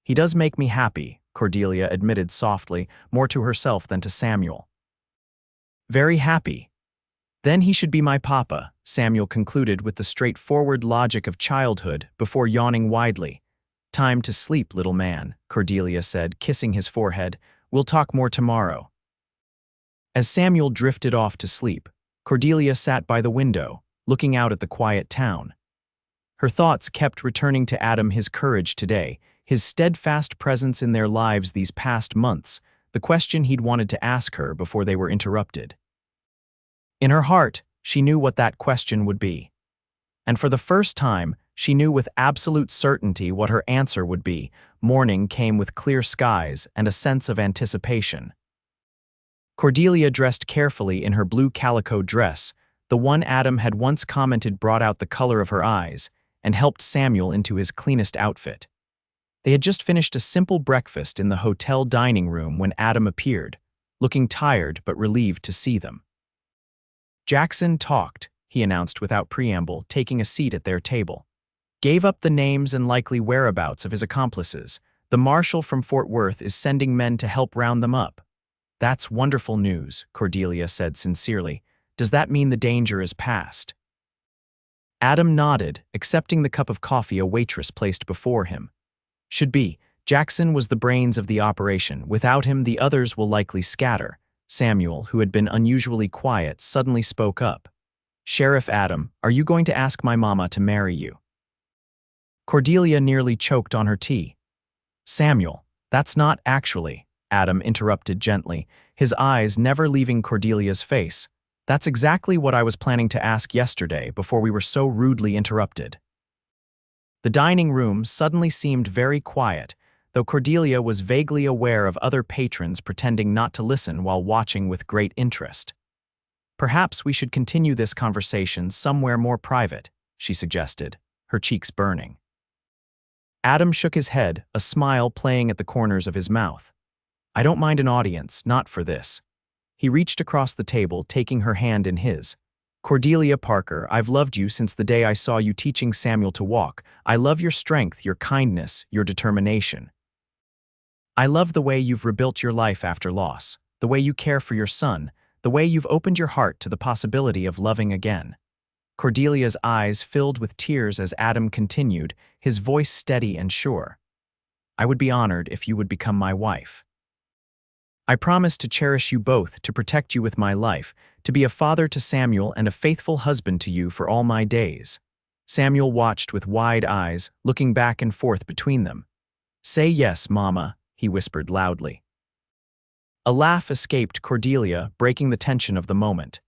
Speaker 1: He does make me happy, Cordelia admitted softly, more to herself than to Samuel. Very happy. Then he should be my papa, Samuel concluded with the straightforward logic of childhood before yawning widely. Time to sleep, little man, Cordelia said, kissing his forehead. We'll talk more tomorrow. As Samuel drifted off to sleep, Cordelia sat by the window, looking out at the quiet town. Her thoughts kept returning to Adam, his courage today, his steadfast presence in their lives these past months, the question he'd wanted to ask her before they were interrupted. In her heart, she knew what that question would be. And for the first time, she knew with absolute certainty what her answer would be. Morning came with clear skies and a sense of anticipation. Cordelia dressed carefully in her blue calico dress, the one Adam had once commented brought out the color of her eyes, and helped Samuel into his cleanest outfit. They had just finished a simple breakfast in the hotel dining room when Adam appeared, looking tired but relieved to see them. Jackson talked, he announced without preamble, taking a seat at their table. Gave up the names and likely whereabouts of his accomplices. The marshal from Fort Worth is sending men to help round them up. That's wonderful news, Cordelia said sincerely. Does that mean the danger is past? Adam nodded, accepting the cup of coffee a waitress placed before him. Should be. Jackson was the brains of the operation. Without him, the others will likely scatter. Samuel, who had been unusually quiet, suddenly spoke up. Sheriff Adam, are you going to ask my mama to marry you? Cordelia nearly choked on her tea. Samuel, that's not actually, Adam interrupted gently, his eyes never leaving Cordelia's face. That's exactly what I was planning to ask yesterday before we were so rudely interrupted. The dining room suddenly seemed very quiet, though Cordelia was vaguely aware of other patrons pretending not to listen while watching with great interest. Perhaps we should continue this conversation somewhere more private, she suggested, her cheeks burning. Adam shook his head, a smile playing at the corners of his mouth. I don't mind an audience, not for this. He reached across the table, taking her hand in his. Cordelia Parker, I've loved you since the day I saw you teaching Samuel to walk. I love your strength, your kindness, your determination. I love the way you've rebuilt your life after loss, the way you care for your son, the way you've opened your heart to the possibility of loving again. Cordelia's eyes filled with tears as Adam continued, his voice steady and sure. I would be honored if you would become my wife. I promise to cherish you both, to protect you with my life, to be a father to Samuel and a faithful husband to you for all my days. Samuel watched with wide eyes, looking back and forth between them. Say yes, Mama, he whispered loudly. A laugh escaped Cordelia, breaking the tension of the moment.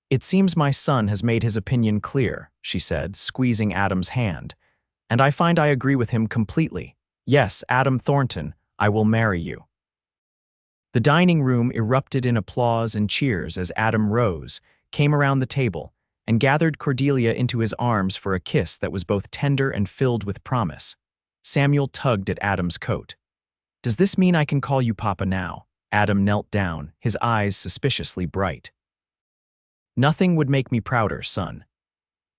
Speaker 1: It seems my son has made his opinion clear, she said, squeezing Adam's hand. And I find I agree with him completely. Yes, Adam Thornton, I will marry you. The dining room erupted in applause and cheers as Adam rose, came around the table, and gathered Cordelia into his arms for a kiss that was both tender and filled with promise. Samuel tugged at Adam's coat. "Does this mean I can call you Papa now?" Adam knelt down, his eyes suspiciously bright. "Nothing would make me prouder, son."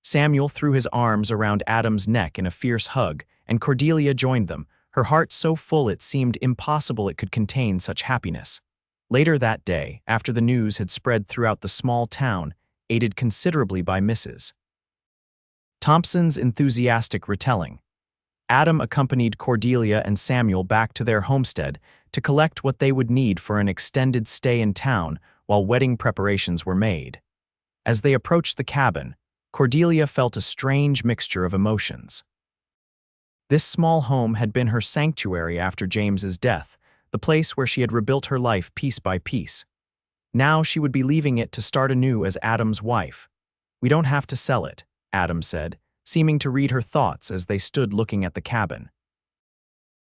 Speaker 1: Samuel threw his arms around Adam's neck in a fierce hug, and Cordelia joined them, her heart so full it seemed impossible it could contain such happiness. Later that day, after the news had spread throughout the small town, aided considerably by Mrs. Thompson's enthusiastic retelling, Adam accompanied Cordelia and Samuel back to their homestead to collect what they would need for an extended stay in town while wedding preparations were made. As they approached the cabin, Cordelia felt a strange mixture of emotions. This small home had been her sanctuary after James's death, the place where she had rebuilt her life piece by piece. Now she would be leaving it to start anew as Adam's wife. "We don't have to sell it," Adam said, seeming to read her thoughts as they stood looking at the cabin.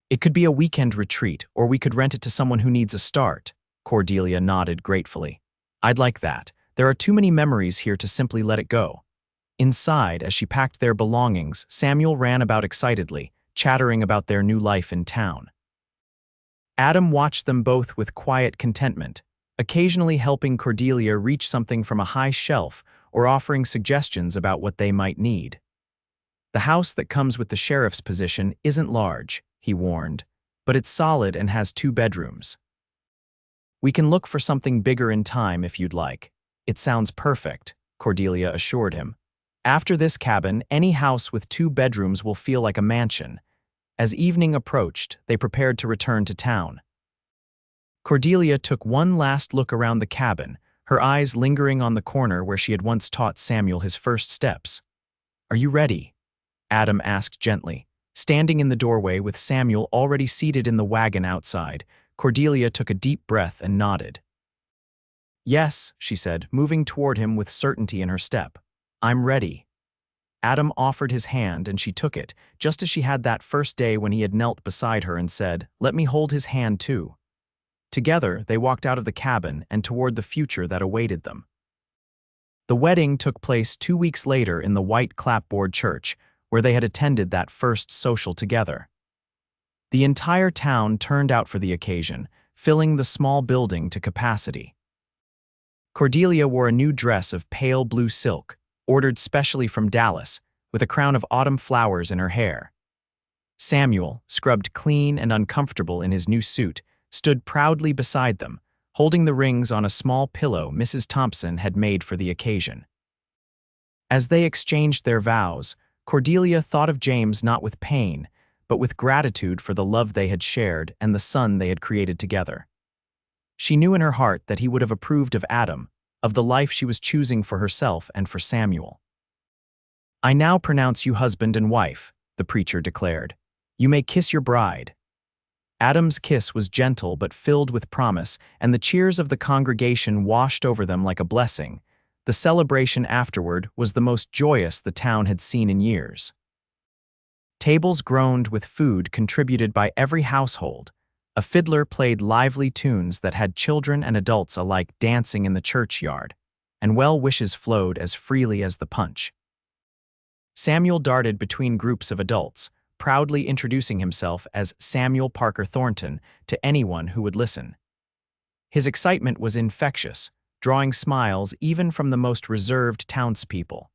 Speaker 1: "It could be a weekend retreat, or we could rent it to someone who needs a start." Cordelia nodded gratefully. "I'd like that. There are too many memories here to simply let it go." Inside, as she packed their belongings, Samuel ran about excitedly, chattering about their new life in town. Adam watched them both with quiet contentment, occasionally helping Cordelia reach something from a high shelf or offering suggestions about what they might need. "The house that comes with the sheriff's position isn't large," he warned, "but it's solid and has 2 bedrooms. We can look for something bigger in time if you'd like." "It sounds perfect," Cordelia assured him. "After this cabin, any house with 2 bedrooms will feel like a mansion." As evening approached, they prepared to return to town. Cordelia took one last look around the cabin, her eyes lingering on the corner where she had once taught Samuel his first steps. "Are you ready?" Adam asked gently. Standing in the doorway with Samuel already seated in the wagon outside, Cordelia took a deep breath and nodded. "Yes," she said, moving toward him with certainty in her step. "I'm ready." Adam offered his hand and she took it, just as she had that first day when he had knelt beside her and said, "Let me hold his hand too." Together, they walked out of the cabin and toward the future that awaited them. The wedding took place 2 weeks later in the white clapboard church, where they had attended that first social together. The entire town turned out for the occasion, filling the small building to capacity. Cordelia wore a new dress of pale blue silk, ordered specially from Dallas, with a crown of autumn flowers in her hair. Samuel, scrubbed clean and uncomfortable in his new suit, stood proudly beside them, holding the rings on a small pillow Mrs. Thompson had made for the occasion. As they exchanged their vows, Cordelia thought of James not with pain, but with gratitude for the love they had shared and the son they had created together. She knew in her heart that he would have approved of Adam, of the life she was choosing for herself and for Samuel. "I now pronounce you husband and wife," the preacher declared. "You may kiss your bride." Adam's kiss was gentle but filled with promise, and the cheers of the congregation washed over them like a blessing. The celebration afterward was the most joyous the town had seen in years. Tables groaned with food contributed by every household. A fiddler played lively tunes that had children and adults alike dancing in the churchyard, and well wishes flowed as freely as the punch. Samuel darted between groups of adults, proudly introducing himself as Samuel Parker Thornton to anyone who would listen. His excitement was infectious, drawing smiles even from the most reserved townspeople.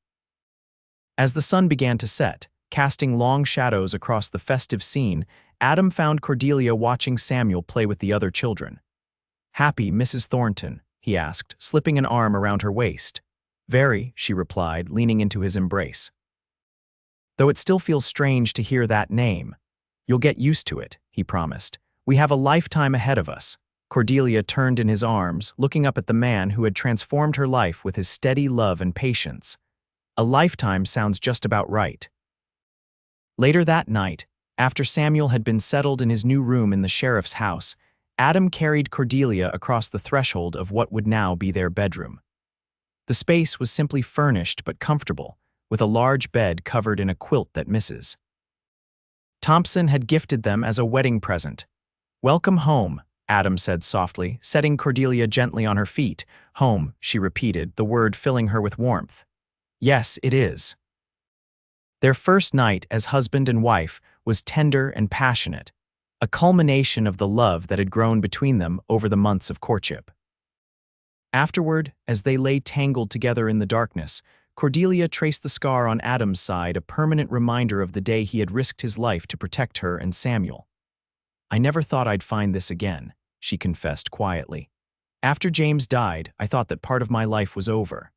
Speaker 1: As the sun began to set, casting long shadows across the festive scene, Adam found Cordelia watching Samuel play with the other children. "Happy, Mrs. Thornton?" he asked, slipping an arm around her waist. "Very," she replied, leaning into his embrace. "Though it still feels strange to hear that name. You'll get used to it," he promised. "We have a lifetime ahead of us." Cordelia turned in his arms, looking up at the man who had transformed her life with his steady love and patience. A lifetime sounds just about right. Later that night, after Samuel had been settled in his new room in the sheriff's house, Adam carried Cordelia across the threshold of what would now be their bedroom. The space was simply furnished but comfortable, with a large bed covered in a quilt that Mrs. Thompson had gifted them as a wedding present. "Welcome home," Adam said softly, setting Cordelia gently on her feet. "Home," she repeated, the word filling her with warmth. "Yes, it is." Their first night as husband and wife was tender and passionate, a culmination of the love that had grown between them over the months of courtship. Afterward, as they lay tangled together in the darkness, Cordelia traced the scar on Adam's side, a permanent reminder of the day he had risked his life to protect her and Samuel. "I never thought I'd find this again," she confessed quietly. "After James died, I thought that part of my life was over."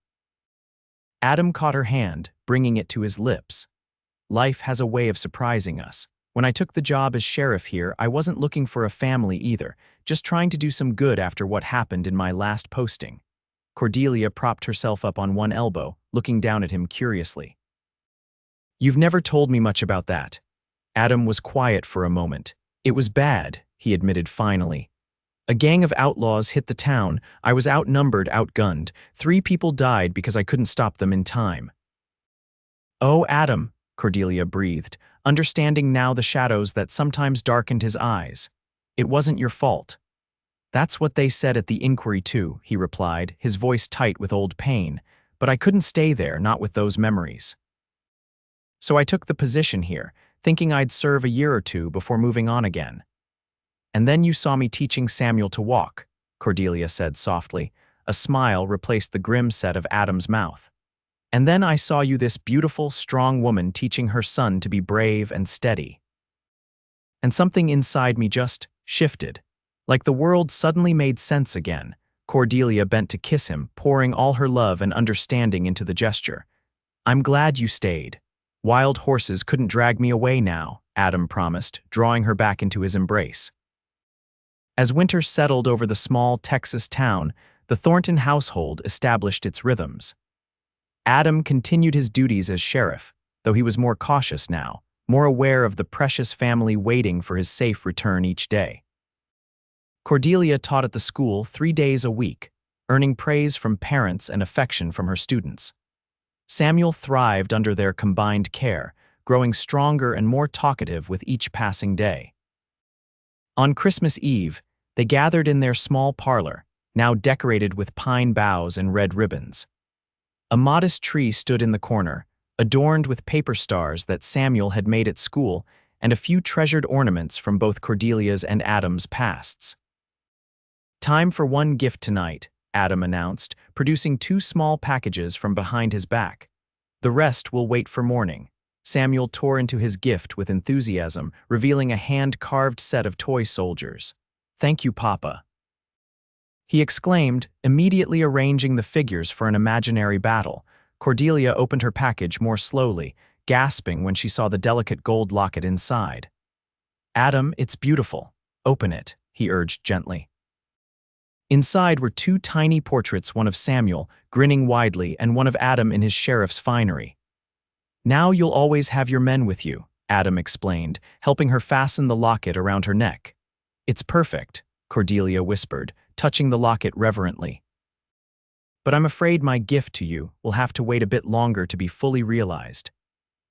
Speaker 1: Adam caught her hand, bringing it to his lips. "Life has a way of surprising us. When I took the job as sheriff here, I wasn't looking for a family either, just trying to do some good after what happened in my last posting." Cordelia propped herself up on one elbow, looking down at him curiously. "You've never told me much about that." Adam was quiet for a moment. "It was bad," he admitted finally. "A gang of outlaws hit the town. I was outnumbered, outgunned. 3 people died because I couldn't stop them in time." "Oh, Adam," Cordelia breathed, understanding now the shadows that sometimes darkened his eyes. "It wasn't your fault." "That's what they said at the inquiry too," he replied, his voice tight with old pain. "But I couldn't stay there, not with those memories. So I took the position here, thinking I'd serve a year or 2 before moving on again." "And then you saw me teaching Samuel to walk," Cordelia said softly. A smile replaced the grim set of Adam's mouth. "And then I saw you this beautiful, strong woman teaching her son to be brave and steady." And something inside me just shifted. Like the world suddenly made sense again. Cordelia bent to kiss him, pouring all her love and understanding into the gesture. "I'm glad you stayed. Wild horses couldn't drag me away now," Adam promised, drawing her back into his embrace. As winter settled over the small Texas town, the Thornton household established its rhythms. Adam continued his duties as sheriff, though he was more cautious now, more aware of the precious family waiting for his safe return each day. Cordelia taught at the school 3 days a week, earning praise from parents and affection from her students. Samuel thrived under their combined care, growing stronger and more talkative with each passing day. On Christmas Eve, they gathered in their small parlor, now decorated with pine boughs and red ribbons. A modest tree stood in the corner, adorned with paper stars that Samuel had made at school and a few treasured ornaments from both Cordelia's and Adam's pasts. "Time for one gift tonight," Adam announced, producing 2 small packages from behind his back. "The rest will wait for morning." Samuel tore into his gift with enthusiasm, revealing a hand-carved set of toy soldiers. "Thank you, Papa," he exclaimed, immediately arranging the figures for an imaginary battle. Cordelia opened her package more slowly, gasping when she saw the delicate gold locket inside. "Adam, it's beautiful. Open it," he urged gently. Inside were 2 tiny portraits, one of Samuel, grinning widely, and one of Adam in his sheriff's finery. "Now you'll always have your men with you," Adam explained, helping her fasten the locket around her neck. "It's perfect," Cordelia whispered, touching the locket reverently. "But I'm afraid my gift to you will have to wait a bit longer to be fully realized."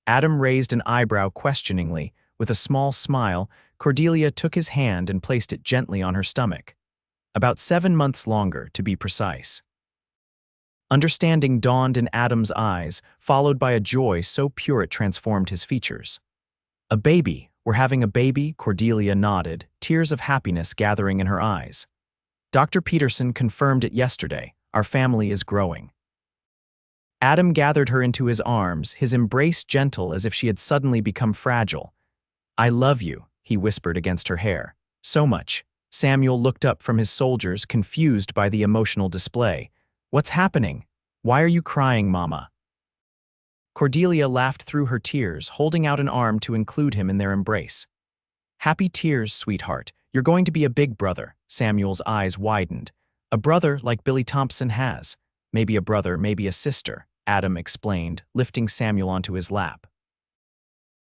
Speaker 1: Adam raised an eyebrow questioningly. With a small smile, Cordelia took his hand and placed it gently on her stomach. "About 7 months longer, to be precise." Understanding dawned in Adam's eyes, followed by a joy so pure it transformed his features. "A baby, we're having a baby," Cordelia nodded, tears of happiness gathering in her eyes. "Dr. Peterson confirmed it yesterday. Our family is growing." Adam gathered her into his arms, his embrace gentle as if she had suddenly become fragile. "I love you," he whispered against her hair. "So much." Samuel looked up from his soldiers, confused by the emotional display. "What's happening? Why are you crying, Mama?" Cordelia laughed through her tears, holding out an arm to include him in their embrace. "Happy tears, sweetheart. You're going to be a big brother." Samuel's eyes widened. "A brother like Billy Thompson has. Maybe a brother, maybe a sister," Adam explained, lifting Samuel onto his lap.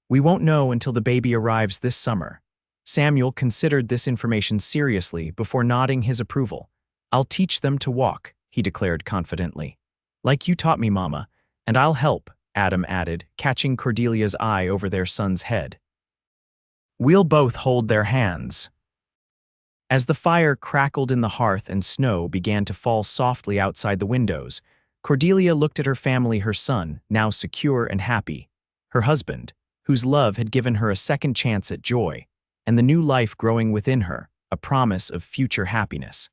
Speaker 1: "We won't know until the baby arrives this summer." Samuel considered this information seriously before nodding his approval. "I'll teach them to walk," he declared confidently. "Like you taught me, Mama. And I'll help," Adam added, catching Cordelia's eye over their son's head. "We'll both hold their hands." As the fire crackled in the hearth and snow began to fall softly outside the windows, Cordelia looked at her family, her son, now secure and happy, her husband, whose love had given her a second chance at joy, and the new life growing within her, a promise of future happiness.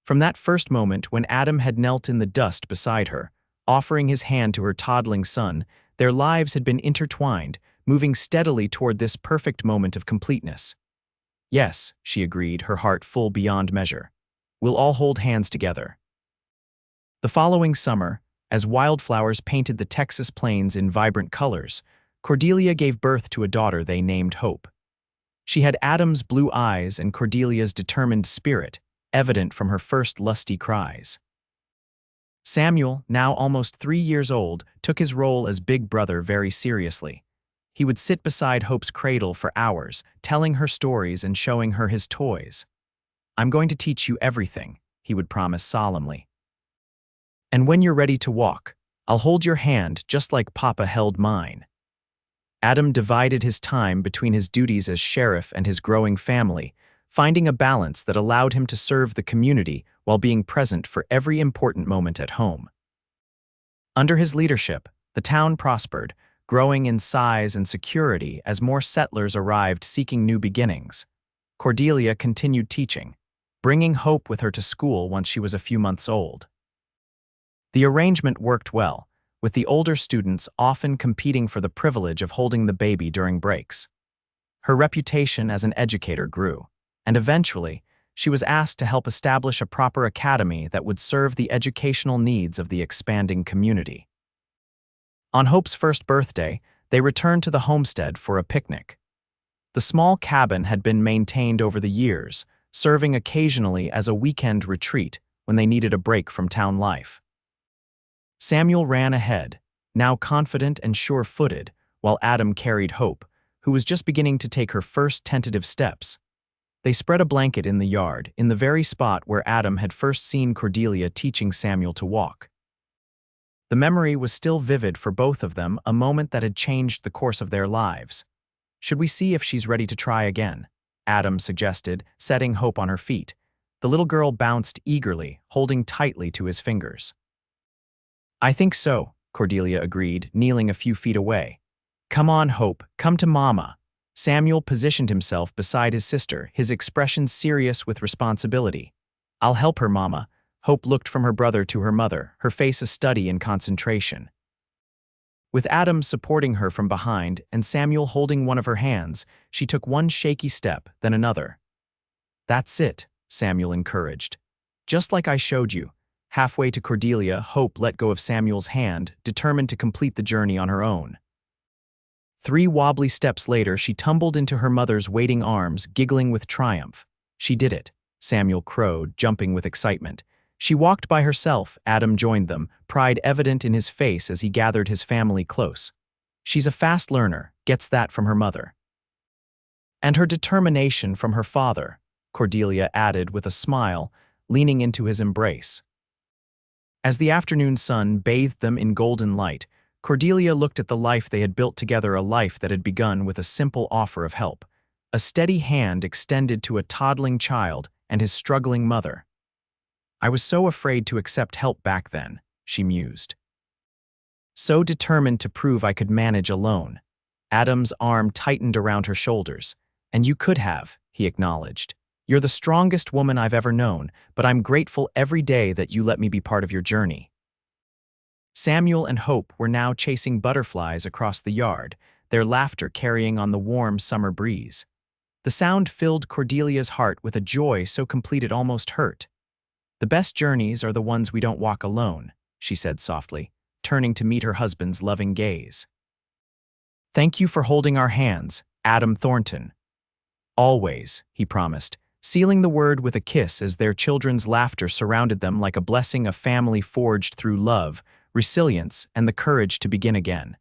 Speaker 1: From that first moment when Adam had knelt in the dust beside her, offering his hand to her toddling son, their lives had been intertwined, moving steadily toward this perfect moment of completeness. "Yes," she agreed, her heart full beyond measure. "We'll all hold hands together." The following summer, as wildflowers painted the Texas plains in vibrant colors, Cordelia gave birth to a daughter they named Hope. She had Adam's blue eyes and Cordelia's determined spirit, evident from her first lusty cries. Samuel, now almost 3 years old, took his role as big brother very seriously. He would sit beside Hope's cradle for hours, telling her stories and showing her his toys. "I'm going to teach you everything," he would promise solemnly. "And when you're ready to walk, I'll hold your hand just like Papa held mine." Adam divided his time between his duties as sheriff and his growing family, finding a balance that allowed him to serve the community while being present for every important moment at home. Under his leadership, the town prospered, growing in size and security as more settlers arrived seeking new beginnings. Cordelia continued teaching, bringing Hope with her to school once she was a few months old. The arrangement worked well, with the older students often competing for the privilege of holding the baby during breaks. Her reputation as an educator grew, and eventually, she was asked to help establish a proper academy that would serve the educational needs of the expanding community. On Hope's first birthday, they returned to the homestead for a picnic. The small cabin had been maintained over the years, serving occasionally as a weekend retreat when they needed a break from town life. Samuel ran ahead, now confident and sure-footed, while Adam carried Hope, who was just beginning to take her first tentative steps. They spread a blanket in the yard, in the very spot where Adam had first seen Cordelia teaching Samuel to walk. The memory was still vivid for both of them, a moment that had changed the course of their lives. "Should we see if she's ready to try again?" Adam suggested, setting Hope on her feet. The little girl bounced eagerly, holding tightly to his fingers. "I think so," Cordelia agreed, kneeling a few feet away. "Come on, Hope, come to Mama." Samuel positioned himself beside his sister, his expression serious with responsibility. "I'll help her, Mama." Hope looked from her brother to her mother, her face a study in concentration. With Adam supporting her from behind and Samuel holding one of her hands, she took one shaky step, then another. "That's it," Samuel encouraged. "Just like I showed you." Halfway to Cordelia, Hope let go of Samuel's hand, determined to complete the journey on her own. 3 wobbly steps later, she tumbled into her mother's waiting arms, giggling with triumph. "She did it," Samuel crowed, jumping with excitement. She walked by herself. Adam joined them, pride evident in his face as he gathered his family close. "She's a fast learner, gets that from her mother." "And her determination from her father," Cordelia added with a smile, leaning into his embrace. As the afternoon sun bathed them in golden light, Cordelia looked at the life they had built together, a life that had begun with a simple offer of help, a steady hand extended to a toddling child and his struggling mother. "I was so afraid to accept help back then," she mused. "So determined to prove I could manage alone." Adam's arm tightened around her shoulders. "And you could have," he acknowledged. "You're the strongest woman I've ever known, but I'm grateful every day that you let me be part of your journey." Samuel and Hope were now chasing butterflies across the yard, their laughter carrying on the warm summer breeze. The sound filled Cordelia's heart with a joy so complete it almost hurt. "The best journeys are the ones we don't walk alone," she said softly, turning to meet her husband's loving gaze. "Thank you for holding our hands, Adam Thornton." "Always," he promised, sealing the word with a kiss as their children's laughter surrounded them like a blessing, a family forged through love, resilience, and the courage to begin again.